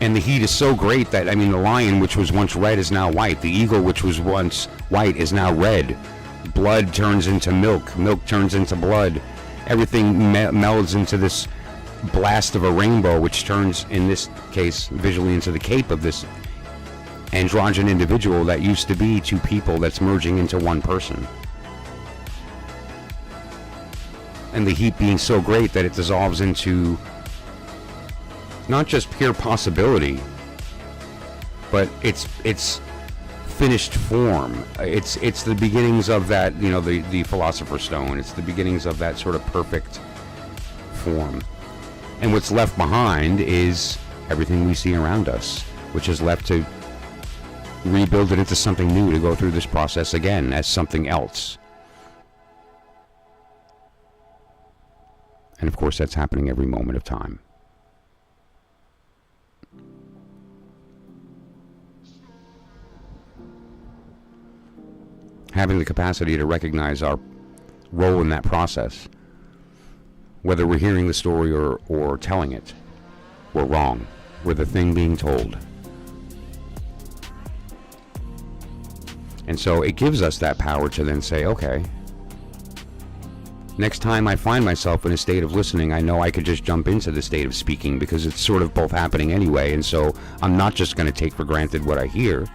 And the heat is so great that, I mean, the lion, which was once red, is now white. The eagle, which was once white, is now red. Blood turns into milk. Milk turns into blood. Everything melds into this blast of a rainbow, which turns, in this case, visually into the cape of this androgyn individual that used to be two people that's merging into one person. And the heat being so great that it dissolves into not just pure possibility, but it's finished form. It's the beginnings of that, you know, the Philosopher's Stone. It's the beginnings of that sort of perfect form. And what's left behind is everything we see around us, which is left to rebuild it into something new, to go through this process again as something else. And of course, that's happening every moment of time. Having the capacity to recognize our role in that process, whether we're hearing the story or telling it, we're wrong. We're the thing being told. And so it gives us that power to then say, okay, next time I find myself in a state of listening, I know I could just jump into the state of speaking, because it's sort of both happening anyway. And so I'm not just going to take for granted what I hear.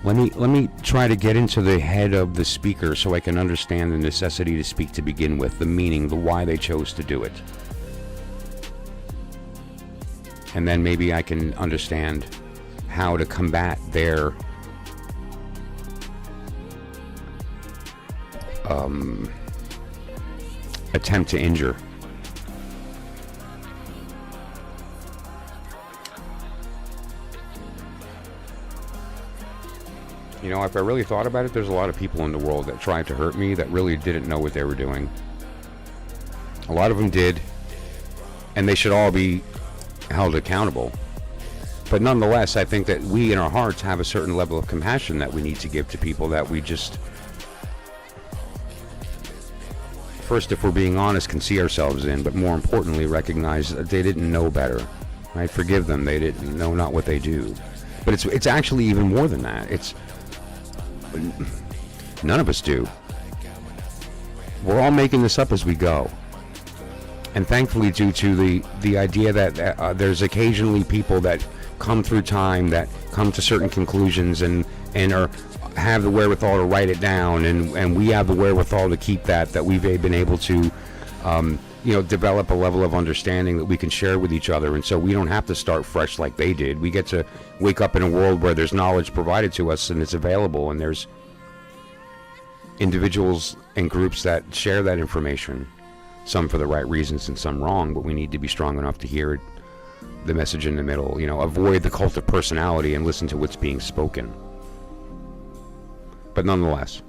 Let me try to get into the head of the speaker so I can understand the necessity to speak to begin with, the meaning, the why they chose to do it. And then maybe I can understand how to combat their attempt to injure. You know, if I really thought about it, there's a lot of people in the world that tried to hurt me that really didn't know what they were doing. A lot of them did, and they should all be held accountable. But nonetheless, I think that we in our hearts have a certain level of compassion that we need to give to people that we just, first, if we're being honest, can see ourselves in, but more importantly, recognize that they didn't know better. Right? Forgive them. They didn't know not what they do. But it's actually even more than that. It's none of us do. We're all making this up as we go. And thankfully, due to the idea that there's occasionally people that come through time, that come to certain conclusions and have the wherewithal to write it down, and we have the wherewithal to keep that we've been able to develop a level of understanding that we can share with each other. And so we don't have to start fresh like they did. We get to wake up in a world where there's knowledge provided to us and it's available, and there's individuals and groups that share that information, some for the right reasons and some wrong, but we need to be strong enough to hear it, the message in the middle, avoid the cult of personality and listen to what's being spoken. But nonetheless.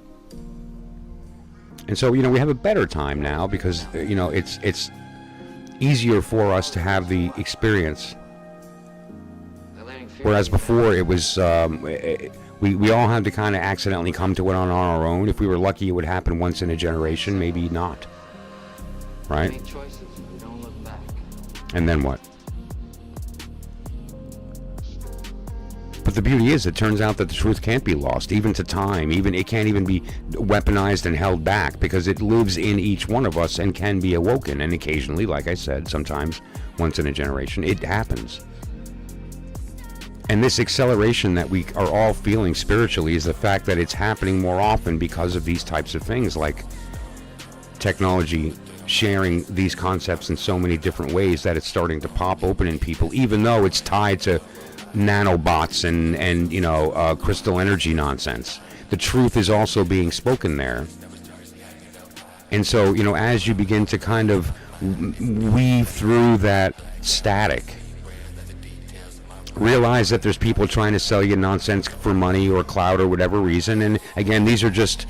And so, we have a better time now because, it's easier for us to have the experience. Whereas before it was, we all had to kind of accidentally come to it on our own. If we were lucky, it would happen once in a generation, maybe not. Right? Make choices, we don't look back. And then what? But the beauty is, it turns out that the truth can't be lost, even to time. Even it can't even be weaponized and held back, because it lives in each one of us and can be awoken. And occasionally, like I said, sometimes once in a generation, it happens. And this acceleration that we are all feeling spiritually is the fact that it's happening more often because of these types of things, like technology sharing these concepts in so many different ways that it's starting to pop open in people, even though it's tied to nanobots and crystal energy nonsense. The truth is also being spoken there. And so, as you begin to kind of weave through that static, realize that there's people trying to sell you nonsense for money or clout or whatever reason. And again, these are just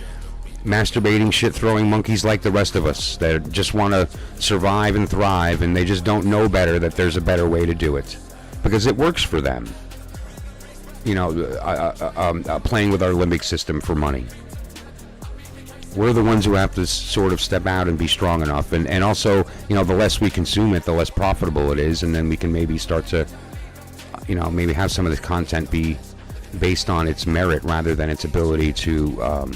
masturbating, shit-throwing monkeys like the rest of us that just want to survive and thrive, and they just don't know better that there's a better way to do it because it works for them. Playing with our limbic system for money. We're the ones who have to sort of step out and be strong enough, and also, the less we consume it, the less profitable it is, and then we can maybe start to, maybe have some of the content be based on its merit rather than its ability to,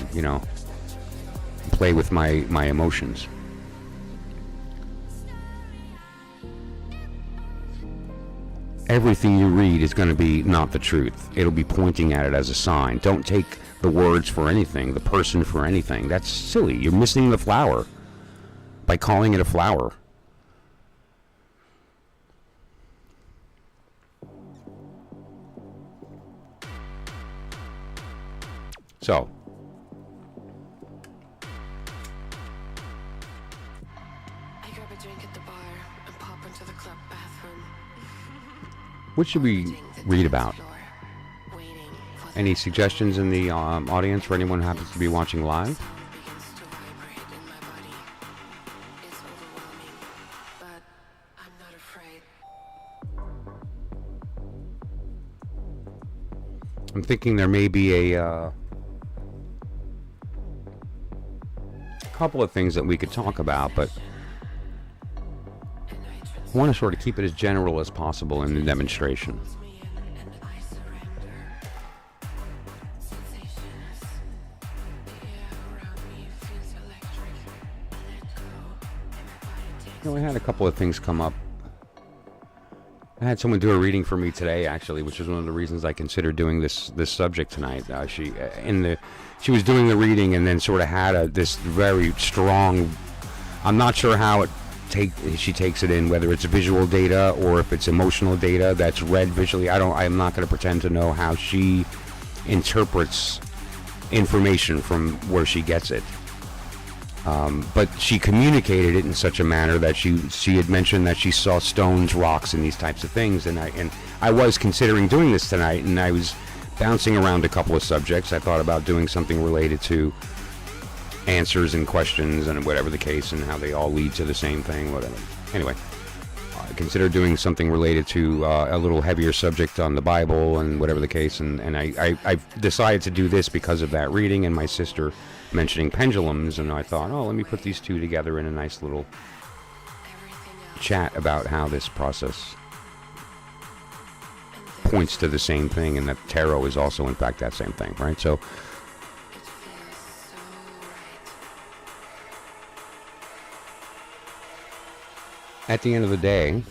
play with my emotions. everything you read is going to be not the truth. It'll be pointing at it as a sign. Don't take the words for anything, the person for anything. That's silly. You're missing the flower by calling it a flower. So, what should we read about? Any suggestions in the audience for anyone who happens to be watching live? I'm thinking there may be a couple of things that we could talk about, but I want to sort of keep it as general as possible in the demonstration. I had a couple of things come up. I had someone do a reading for me today, actually, which is one of the reasons I considered doing this subject tonight. She was doing the reading and then sort of had this very strong. I'm not sure how she takes it in, whether it's visual data or if it's emotional data that's read visually. I'm not going to pretend to know how she interprets information from where she gets it. But she communicated it in such a manner that she had mentioned that she saw stones, rocks, and these types of things. And I was considering doing this tonight, and I was bouncing around a couple of subjects. I thought about doing something related to answers and questions and whatever the case, and how they all lead to the same thing, whatever. Anyway, I considered doing something related to a little heavier subject on the Bible and whatever the case. And I decided to do this because of that reading and my sister mentioning pendulums, and I thought, let me put these two together in a nice little chat about how this process points to the same thing, and that tarot is also in fact that same thing, right? So at the end of the day,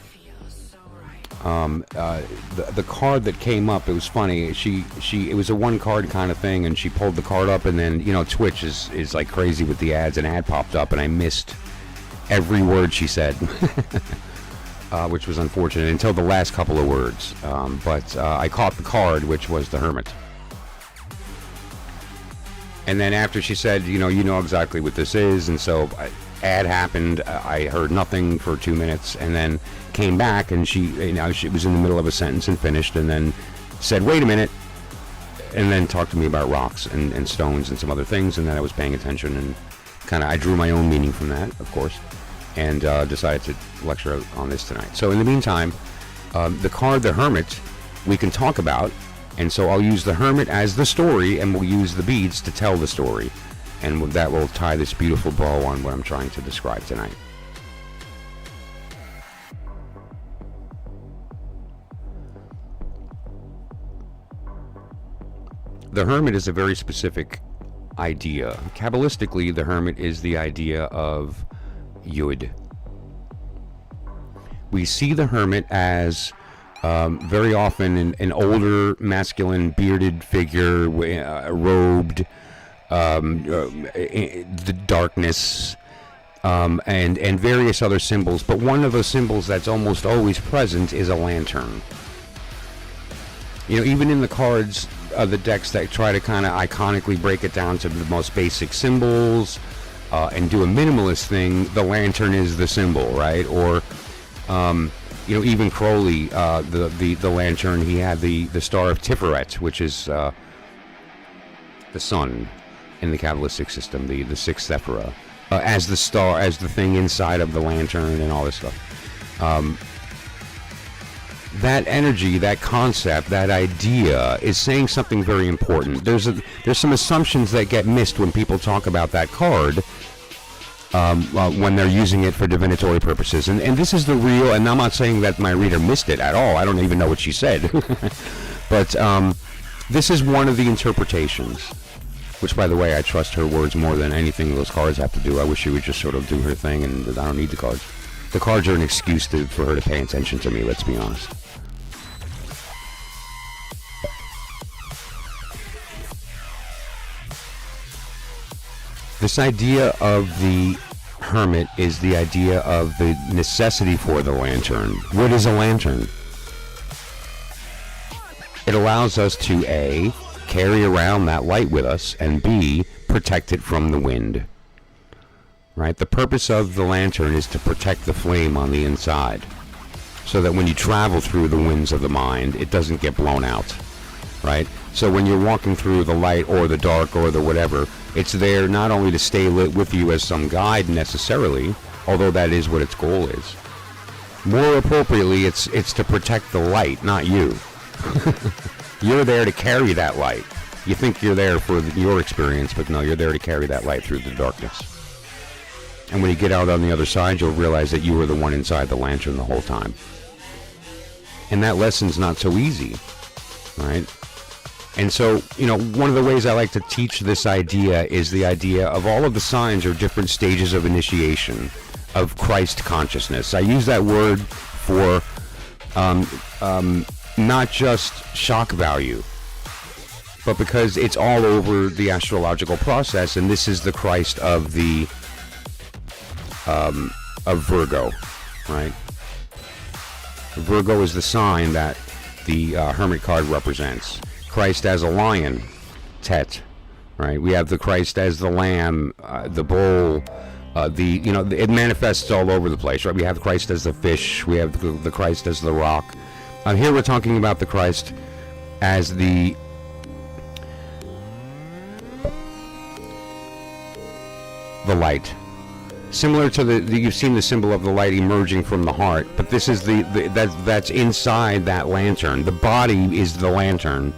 the card that came up, it was funny. It was a one card kind of thing, and she pulled the card up, and then Twitch is like crazy with the ads. An ad popped up, and I missed every word she said, which was unfortunate until the last couple of words. But I caught the card, which was the Hermit. And then after she said, you know exactly what this is, and so ad happened. I heard nothing for 2 minutes, and then came back, and she was in the middle of a sentence and finished, and then said, "Wait a minute," and then talked to me about rocks and stones and some other things, and then I was paying attention, and I drew my own meaning from that, of course, and decided to lecture on this tonight. So in the meantime, the card, the Hermit, we can talk about, and so I'll use the Hermit as the story, and we'll use the beads to tell the story, and that will tie this beautiful bow on what I'm trying to describe tonight. The Hermit is a very specific idea. Kabbalistically, the Hermit is the idea of Yud. We see the Hermit as very often an older, masculine, bearded figure, robed, the darkness, and various other symbols. But one of the symbols that's almost always present is a lantern. Even in the cards, the decks that try to kind of iconically break it down to the most basic symbols and do a minimalist thing, the lantern is the symbol, right? Or even Crowley, the lantern, he had the star of Tiferet, which is the sun in the Kabbalistic system, the sixth Sephirah, as the star, as the thing inside of the lantern and all this stuff. That energy, that concept, that idea is saying something very important. There's some assumptions that get missed when people talk about that card when they're using it for divinatory purposes. And this is the real, and I'm not saying that my reader missed it at all. I don't even know what she said. But this is one of the interpretations, which, by the way, I trust her words more than anything those cards have to do. I wish she would just sort of do her thing, and I don't need the cards. The cards are an excuse for her to pay attention to me, let's be honest. This idea of the hermit is the idea of the necessity for the lantern. What is a lantern? It allows us to A, carry around that light with us, and B, protect it from the wind. Right? The purpose of the lantern is to protect the flame on the inside, so that when you travel through the winds of the mind, it doesn't get blown out. Right? So when you're walking through the light or the dark or the whatever, it's there not only to stay lit with you as some guide necessarily, although that is what its goal is. More appropriately, it's to protect the light, not you. You're there to carry that light. You think you're there for your experience, but no, you're there to carry that light through the darkness. And when you get out on the other side, you'll realize that you were the one inside the lantern the whole time. And that lesson's not so easy, right? And so, you know, one of the ways I like to teach this idea is the idea of all of the signs are different stages of initiation of Christ consciousness. I use that word for not just shock value, but because it's all over the astrological process, and this is the Christ of the of Virgo, right? Virgo is the sign that the Hermit card represents. Christ as a lion, Tet, right? We have the Christ as the lamb, the bull, it manifests all over the place, right? We have Christ as the fish, we have the Christ as the rock. Here we're talking about the Christ as the light. Similar to you've seen the symbol of the light emerging from the heart, but this is that's inside that lantern. The body is the lantern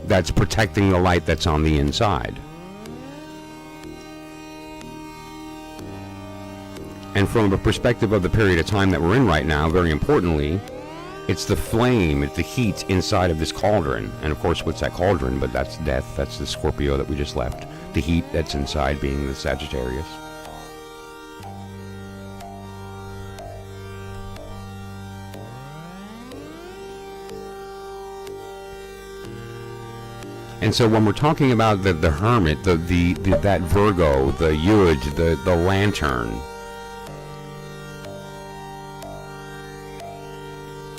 that's protecting the light that's on the inside. And from a perspective of the period of time that we're in right now, very importantly, it's the flame, it's the heat inside of this cauldron. And of course, what's that cauldron? But that's death, that's the Scorpio that we just left. The heat that's inside being the Sagittarius. And so when we're talking about the hermit, that Virgo, the Yud, the lantern,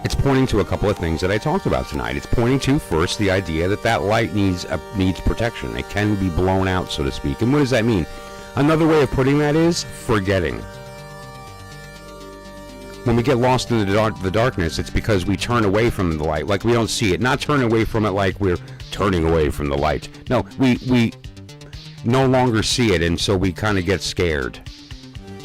it's pointing to a couple of things that I talked about tonight. It's pointing to, first, the idea that light needs protection. It can be blown out, so to speak. And what does that mean? Another way of putting that is forgetting. When we get lost in the darkness, it's because we turn away from the light, like we don't see it. Not turn away from it like we're turning away from the light. No, we no longer see it, and so we kind of get scared.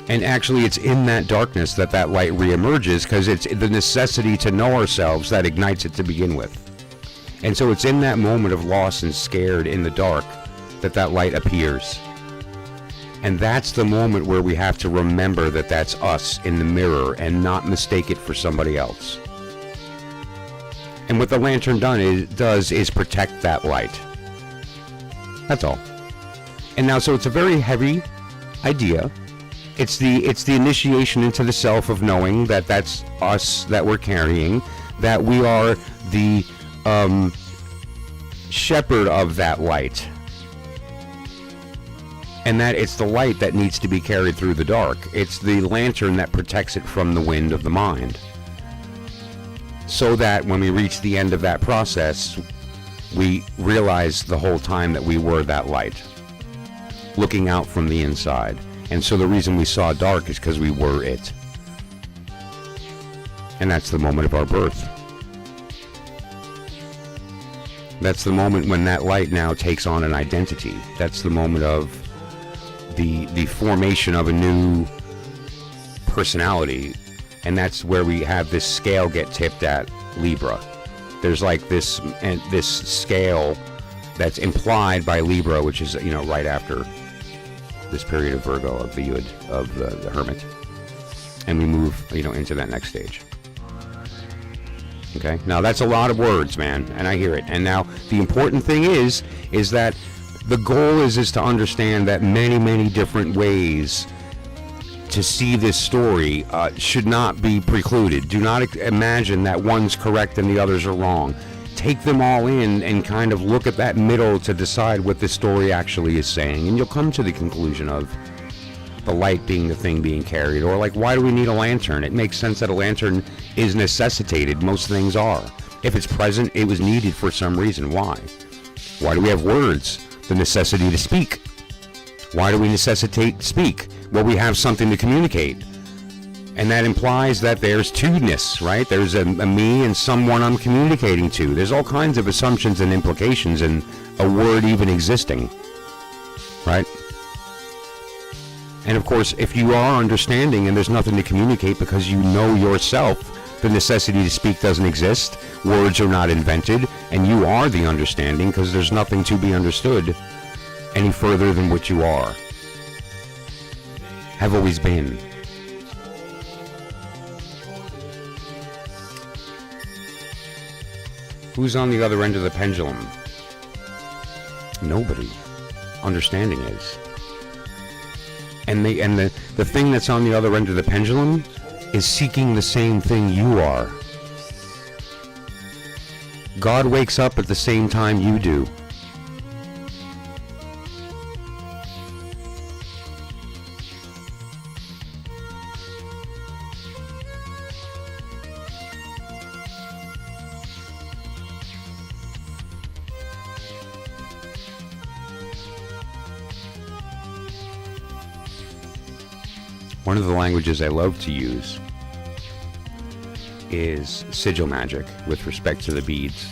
And actually, it's in that darkness that light reemerges, because it's the necessity to know ourselves that ignites it to begin with. And so it's in that moment of loss and scared in the dark that light appears. And that's the moment where we have to remember that that's us in the mirror and not mistake it for somebody else. And what the lantern does is protect that light. That's all. And now, so it's a very heavy idea. It's the initiation into the self of knowing that that's us that we're carrying, that we are the shepherd of that light. And that it's the light that needs to be carried through the dark. It's the lantern that protects it from the wind of the mind. So that when we reach the end of that process, we realize the whole time that we were that light, looking out from the inside. And so the reason we saw dark is because we were it. And that's the moment of our birth. That's the moment when that light now takes on an identity. That's the moment of the formation of a new personality. And that's where we have this scale get tipped at Libra. There's like this scale that's implied by Libra, which is, right after this period of Virgo, of the Yud, of the Hermit. And we move, into that next stage. Okay? Now, that's a lot of words, man, and I hear it. And now, the important thing is that the goal is to understand that many, many different ways to see this story should not be precluded. Do not imagine that one's correct and the others are wrong. take them all in and kind of look at that middle to decide what this story actually is saying, and you'll come to the conclusion of the light being the thing being carried. Or like, why do we need a lantern? It makes sense that a lantern is necessitated. Most things are. If it's present, it was needed for some reason. Why? Why do we have words? The necessity to speak. Why do we necessitate speak? Well, we have something to communicate. And that implies that there's two-ness, right? There's a me and someone I'm communicating to. There's all kinds of assumptions and implications in a word even existing, right? And of course, if you are understanding and there's nothing to communicate because you know yourself, the necessity to speak doesn't exist, words are not invented, and you are the understanding because there's nothing to be understood any further than what you are, have always been. Who's on the other end of the pendulum? Nobody. Understanding is. And the thing that's on the other end of the pendulum is seeking the same thing you are. God wakes up at the same time you do. One of the languages I love to use is sigil magic with respect to the beads.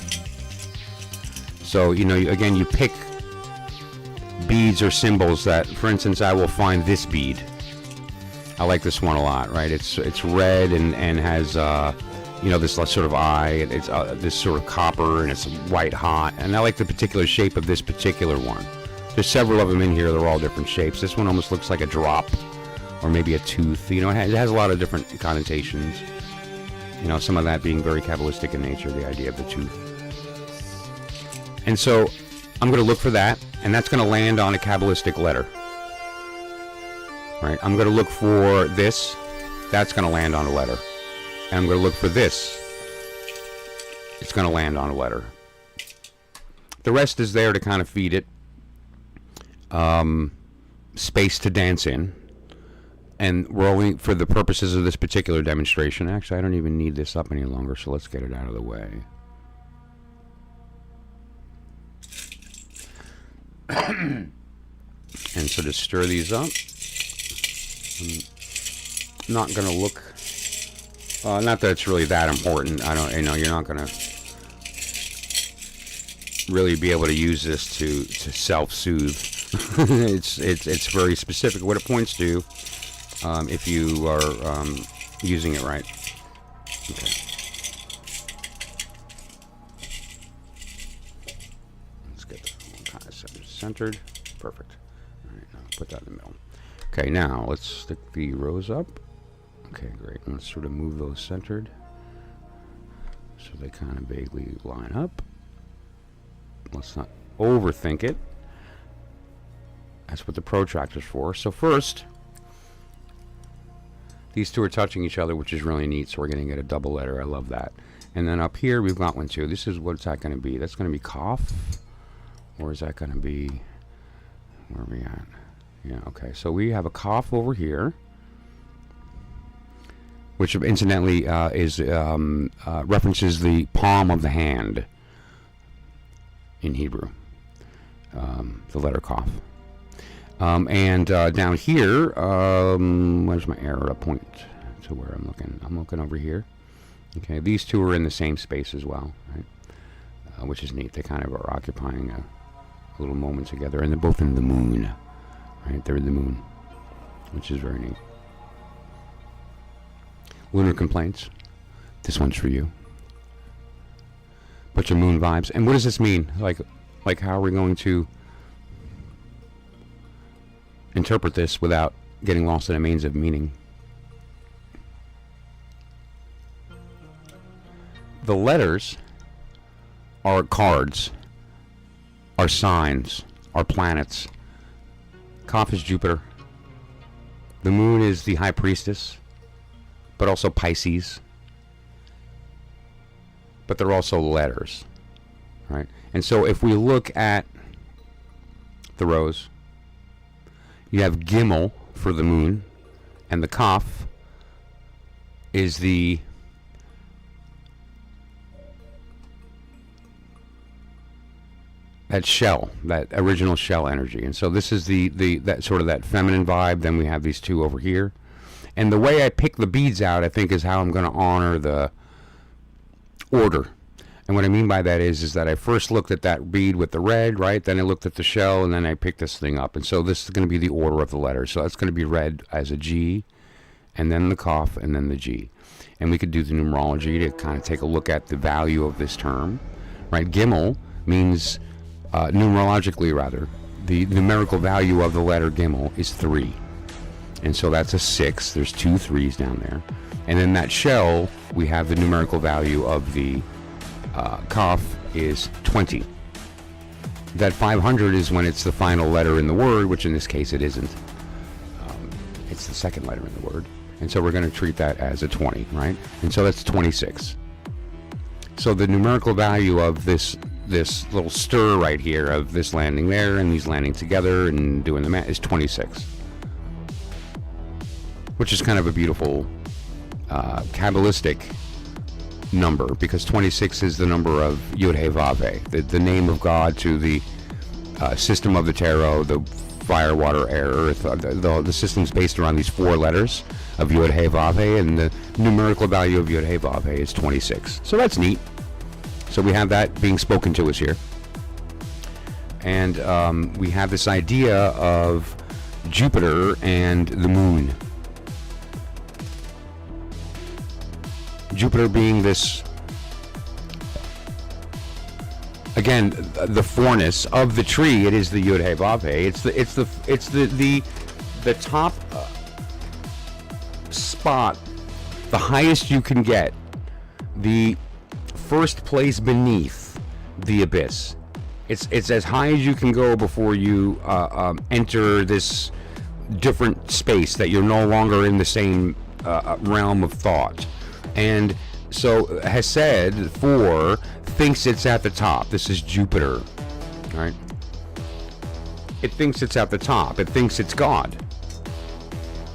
So, you know, again, you pick beads or symbols that, for instance, I will find this bead. I like this one a lot, right? It's red and has, you know, this sort of eye. It's this sort of copper, and it's white hot. And I like the particular shape of this particular one. There's several of them in here. They're all different shapes. This one almost looks like a drop, or maybe a tooth. You know, it has a lot of different connotations. You know, some of that being very Kabbalistic in nature, the idea of the tooth. And so I'm going to look for that, and that's going to land on a Kabbalistic letter. Right? I'm going to look for this. That's going to land on a letter. And I'm going to look for this. It's going to land on a letter. The rest is there to kind of feed it space to dance in. And we're only, for the purposes of this particular demonstration, actually I don't even need this up any longer, so let's get it out of the way. And so to stir these up, I'm not going to look, not that it's really that important. I don't, you know, you're not going to really be able to use this to self-soothe. it's very specific what it points to. If you are using it right. Okay. Let's get that one kind of centered. Perfect. All right, now put that in the middle. Okay, now let's stick the rows up. Okay, great. And let's sort of move those centered so they kind of vaguely line up. Let's not overthink it. That's what the protractor's for. So first, these two are touching each other, which is really neat, so we're going to get a double letter. I love that. And then up here, we've got one, too. This is, what's that going to be? That's going to be cough? Or is that going to be, where are we at? Yeah, okay. So we have a cough over here, which incidentally references the palm of the hand in Hebrew, the letter cough. And down here, where's my arrow to point to where I'm looking? I'm looking over here. Okay, these two are in the same space as well, right? Which is neat. They kind of are occupying a little moment together, and they're both in the moon, right? They're in the moon, which is very neat. Lunar complaints. This one's for you. Bunch of moon vibes. And what does this mean? Like how are we going to interpret this without getting lost in a maze of meaning? The letters are cards, are signs, are planets. Kaf is Jupiter. The moon is the high priestess, but also Pisces. But they're also letters. right? And so if we look at the rows, you have Gimel for the moon, and the Kaf is that shell, that original shell energy. And so this is that sort of that feminine vibe. Then we have these two over here. And the way I pick the beads out, I think, is how I'm going to honor the order. And what I mean by that is that I first looked at that bead with the red, right? Then I looked at the shell, and then I picked this thing up. And so this is going to be the order of the letters. So that's going to be read as a G, and then the Kaf, and then the G. And we could do the numerology to kind of take a look at the value of this term, right? Gimel means, numerologically rather, the numerical value of the letter Gimel is 3. And so that's a 6. There's 2 3s down there. And in that shell, we have the numerical value of the Kaf is 20. That 500 is when it's the final letter in the word, which in this case it isn't. It's the second letter in the word. And so we're going to treat that as a 20, right? And so that's 26. So the numerical value of this little stir right here of this landing there and these landing together and doing the math is 26. Which is kind of a beautiful Kabbalistic number, because 26 is the number of Yod-Heh-Vav-Heh, the name of God to the system of the tarot, the fire, water, air, earth. The system's based around these 4 letters of Yod-Heh-Vav-Heh, and the numerical value of Yod-Heh-Vav-Heh is 26. So that's neat. So we have that being spoken to us here. And we have this idea of Jupiter and the moon. Jupiter being this, again, the fourness of the tree. It is the Yod-Heh-Vav-Heh. It's the top spot, the highest you can get, the first place beneath the abyss. It's as high as you can go before you enter this different space, that you're no longer in the same realm of thought. And so Hesed 4 thinks it's at the top. This is Jupiter, right? It thinks it's at the top. It thinks it's God,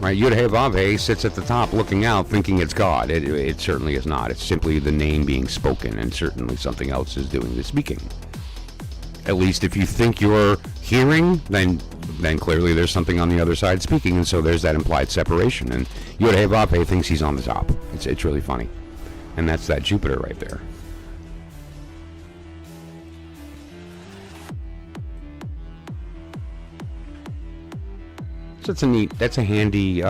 right? Yod-Heh-Vav-Heh sits at the top looking out thinking it's God. It certainly is not. It's simply the name being spoken, and certainly something else is doing the speaking. At least if you think you're hearing, then clearly there's something on the other side speaking, and so there's that implied separation. And Yod-Heh-Vav-Heh thinks he's on the top. It's really funny. And that's that Jupiter right there. So that's a handy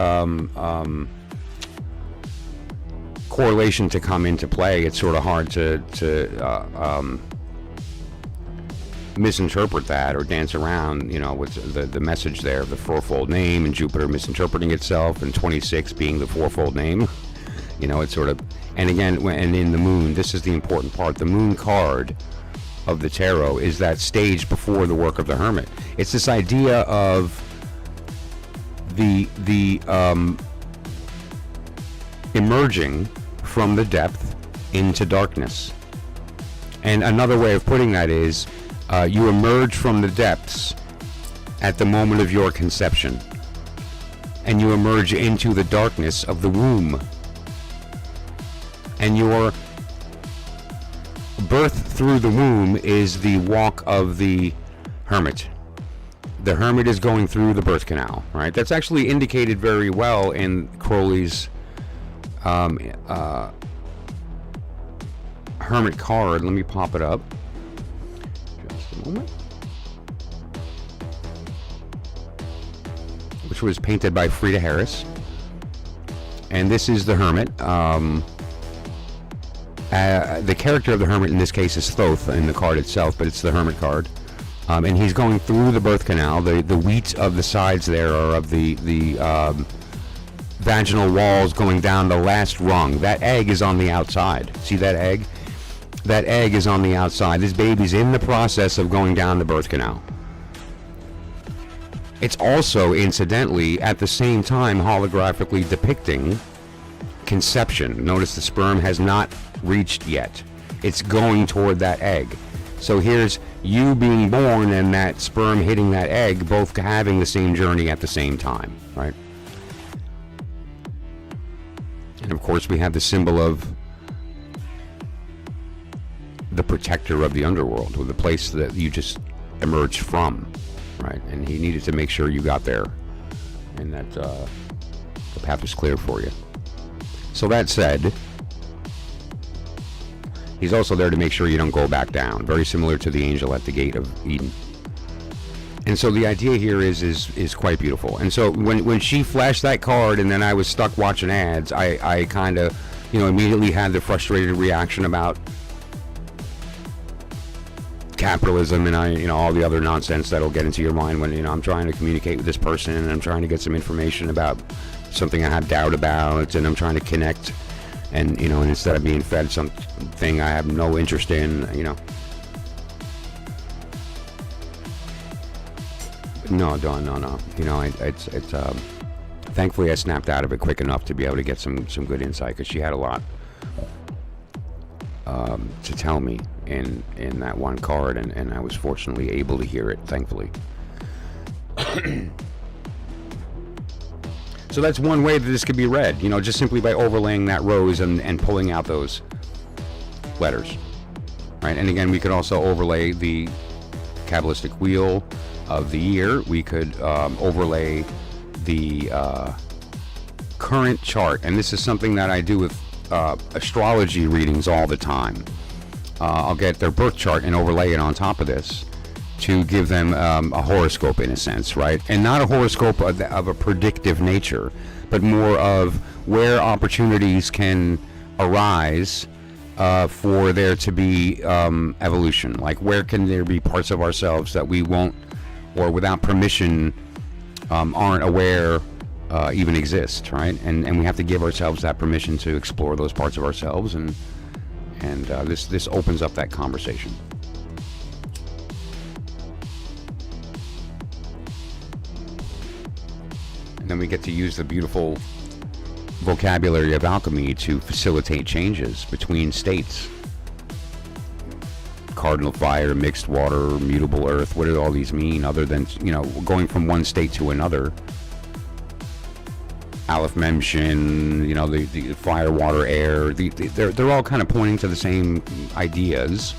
correlation to come into play. It's sort of hard to misinterpret that or dance around, with the message there of the fourfold name, and Jupiter misinterpreting itself, and 26 being the fourfold name. It's sort of, and again, and in the moon, this is the important part. The moon card of the tarot is that stage before the work of the hermit. It's this idea of the emerging from the depth into darkness. And another way of putting that is, you emerge from the depths at the moment of your conception, and you emerge into the darkness of the womb. And your birth through the womb is the walk of the hermit. The hermit is going through the birth canal, right? That's actually indicated very well in Crowley's hermit card. Let me pop it up. Just a moment. Which was painted by Frida Harris. And this is the hermit. The character of the hermit in this case is Thoth in the card itself, but it's the hermit card. And he's going through the birth canal. The wheat of the sides there are of the vaginal walls going down the last rung. That egg is on the outside. See that egg? That egg is on the outside. This baby's in the process of going down the birth canal. It's also, incidentally, at the same time holographically depicting conception. Notice the sperm has not reached yet. It's going toward that egg. So here's you being born and that sperm hitting that egg, both having the same journey at the same time, right? And of course we have the symbol of the protector of the underworld, or the place that you just emerged from, right? And he needed to make sure you got there and that the path was clear for you. So that said, he's also there to make sure you don't go back down, very similar to the angel at the gate of Eden. And so the idea here is quite beautiful. And so when she flashed that card and then I was stuck watching ads, I kind of, immediately had the frustrated reaction about capitalism and all the other nonsense that'll get into your mind when I'm trying to communicate with this person and I'm trying to get some information about something I have doubt about, and I'm trying to connect, and and instead of being fed something I have no interest in, no. It's thankfully I snapped out of it quick enough to be able to get some good insight, because she had a lot to tell me in that one card, and I was fortunately able to hear it, thankfully. So that's one way that this could be read, just simply by overlaying that rose and pulling out those letters, right? And again, we could also overlay the Kabbalistic wheel of the year. We could overlay the current chart, and this is something that I do with astrology readings all the time. I'll get their birth chart and overlay it on top of this to give them a horoscope, in a sense, right? And not a horoscope of a predictive nature, but more of where opportunities can arise for there to be evolution. Like, where can there be parts of ourselves that we won't, or without permission, aren't aware even exist, right? And we have to give ourselves that permission to explore those parts of ourselves, and this opens up that conversation. And then we get to use the beautiful vocabulary of alchemy to facilitate changes between states. Cardinal fire, mixed water, mutable earth. What do all these mean, other than going from one state to another? Aleph Mem Shin, the fire, water, air. They're all kind of pointing to the same ideas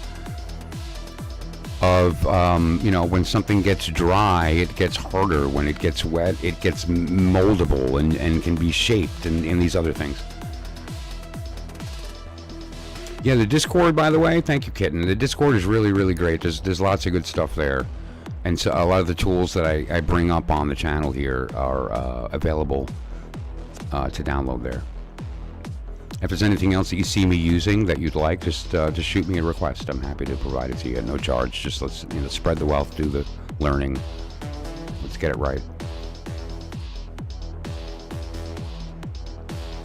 of when something gets dry, it gets harder. When it gets wet, it gets moldable and can be shaped, and these other things. Yeah, the Discord, by the way, thank you, Kitten. The Discord is really, really great. There's lots of good stuff there, and so a lot of the tools that I bring up on the channel here are available to download there. If there's anything else that you see me using that you'd like, just shoot me a request. I'm happy to provide it to you at no charge. Just let's spread the wealth, do the learning. Let's get it right.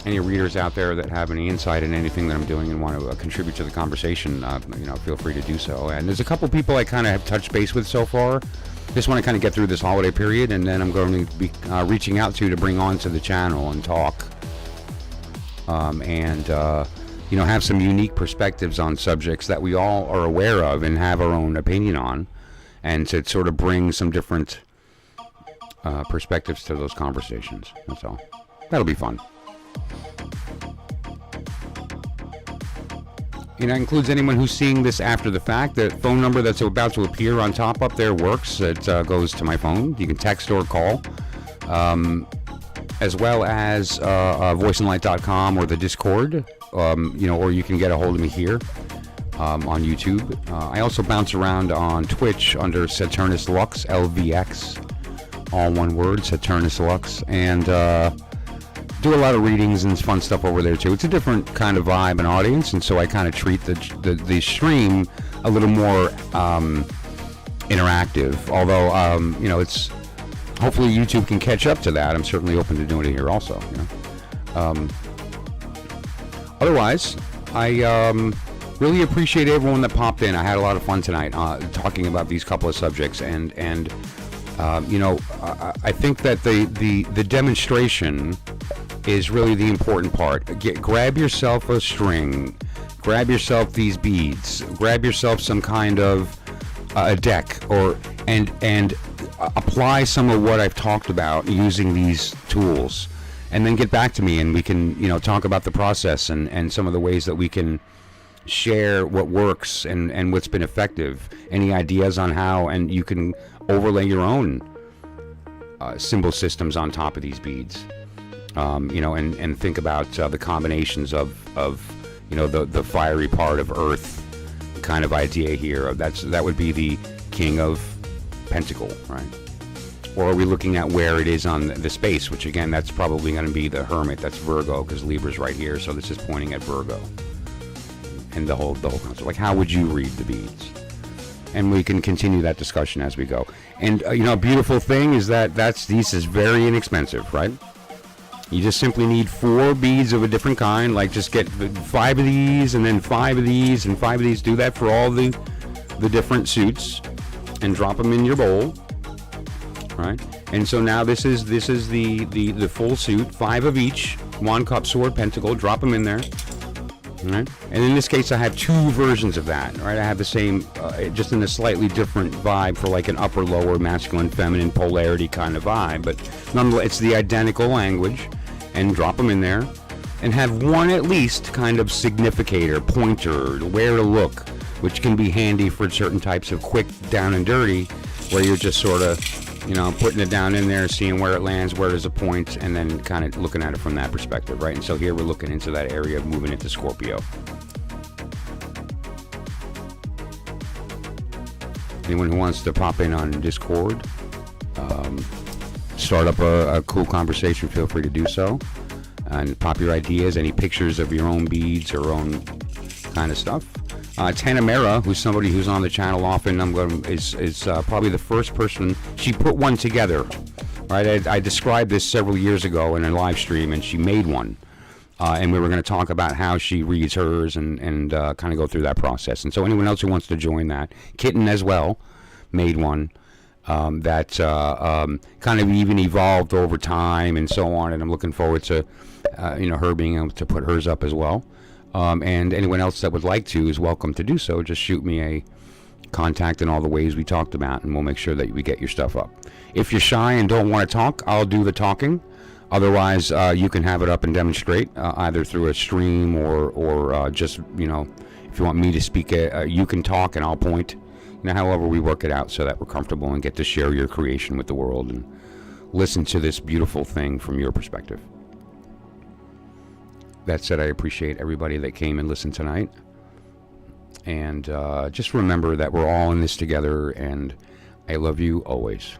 Any readers out there that have any insight in anything that I'm doing and want to contribute to the conversation, feel free to do so. And there's a couple people I kind of have touched base with so far. Just want to kind of get through this holiday period, and then I'm going to be reaching out to bring on to the channel and talk. Have some unique perspectives on subjects that we all are aware of and have our own opinion on, and to sort of bring some different perspectives to those conversations. That's all. That'll be fun. That includes anyone who's seeing this after the fact. The phone number that's about to appear on top up there works. It goes to my phone. You can text or call. As well as voiceandlight.com or the Discord, or you can get a hold of me here on YouTube. I also bounce around on Twitch under Saturnus Lux, LVX, all one word, Saturnus Lux, and do a lot of readings and fun stuff over there too. It's a different kind of vibe and audience, and so I kind of treat the stream a little more interactive. Although it's hopefully YouTube can catch up to that. I'm certainly open to doing it here also. Otherwise, I really appreciate everyone that popped in. I had a lot of fun tonight talking about these couple of subjects, and I think that the demonstration is really the important part. Grab yourself a string, grab yourself these beads, grab yourself some kind of a deck, and apply some of what I've talked about using these tools, and then get back to me, and we can talk about the process and some of the ways that we can share what works and what's been effective, any ideas on how, and you can overlay your own symbol systems on top of these beads, and think about the combinations of the fiery part of earth kind of idea here. That would be the King of Pentacle, right? Or are we looking at where it is on the space, which again, that's probably going to be the Hermit. That's Virgo, because Libra's right here, so this is pointing at Virgo. And the whole concept. Like, how would you read the beads? And we can continue that discussion as we go. And a beautiful thing is that this is very inexpensive, right? You just simply need 4 beads of a different kind. Like, just get 5 of these, and then 5 of these, and 5 of these. Do that for all the different suits, and drop them in your bowl, right? And so now this is the full suit, 5 of each, wand, cup, sword, pentacle. Drop them in there, right? And in this case, I have 2 versions of that, right? I have the same, just in a slightly different vibe for like an upper, lower, masculine, feminine polarity kind of vibe, but nonetheless, it's the identical language. And drop them in there, and have one at least kind of significator, pointer, where to look, which can be handy for certain types of quick down and dirty, where you're just sort of, putting it down in there, seeing where it lands, where there's a point, and then kind of looking at it from that perspective, right? And so here we're looking into that area of moving into Scorpio. Anyone who wants to pop in on Discord, start up a cool conversation, feel free to do so, and pop your ideas, any pictures of your own beads or own kind of stuff. Tanamera, who's somebody who's on the channel often, is probably the first person. She put one together, right? I described this several years ago in a live stream, and she made one, and we were going to talk about how she reads hers and kind of go through that process. And so anyone else who wants to join that, Kitten as well made one. That kind of even evolved over time and so on, and I'm looking forward to her being able to put hers up as well, and anyone else that would like to is welcome to do so. Just shoot me a contact in all the ways we talked about, and we'll make sure that we get your stuff up. If you're shy and don't want to talk, I'll do the talking. Otherwise, you can have it up and demonstrate, either through a stream or just, if you want me to speak, you can talk and I'll point. However we work it out so that we're comfortable and get to share your creation with the world and listen to this beautiful thing from your perspective. That said, I appreciate everybody that came and listened tonight. And just remember that we're all in this together, and I love you always.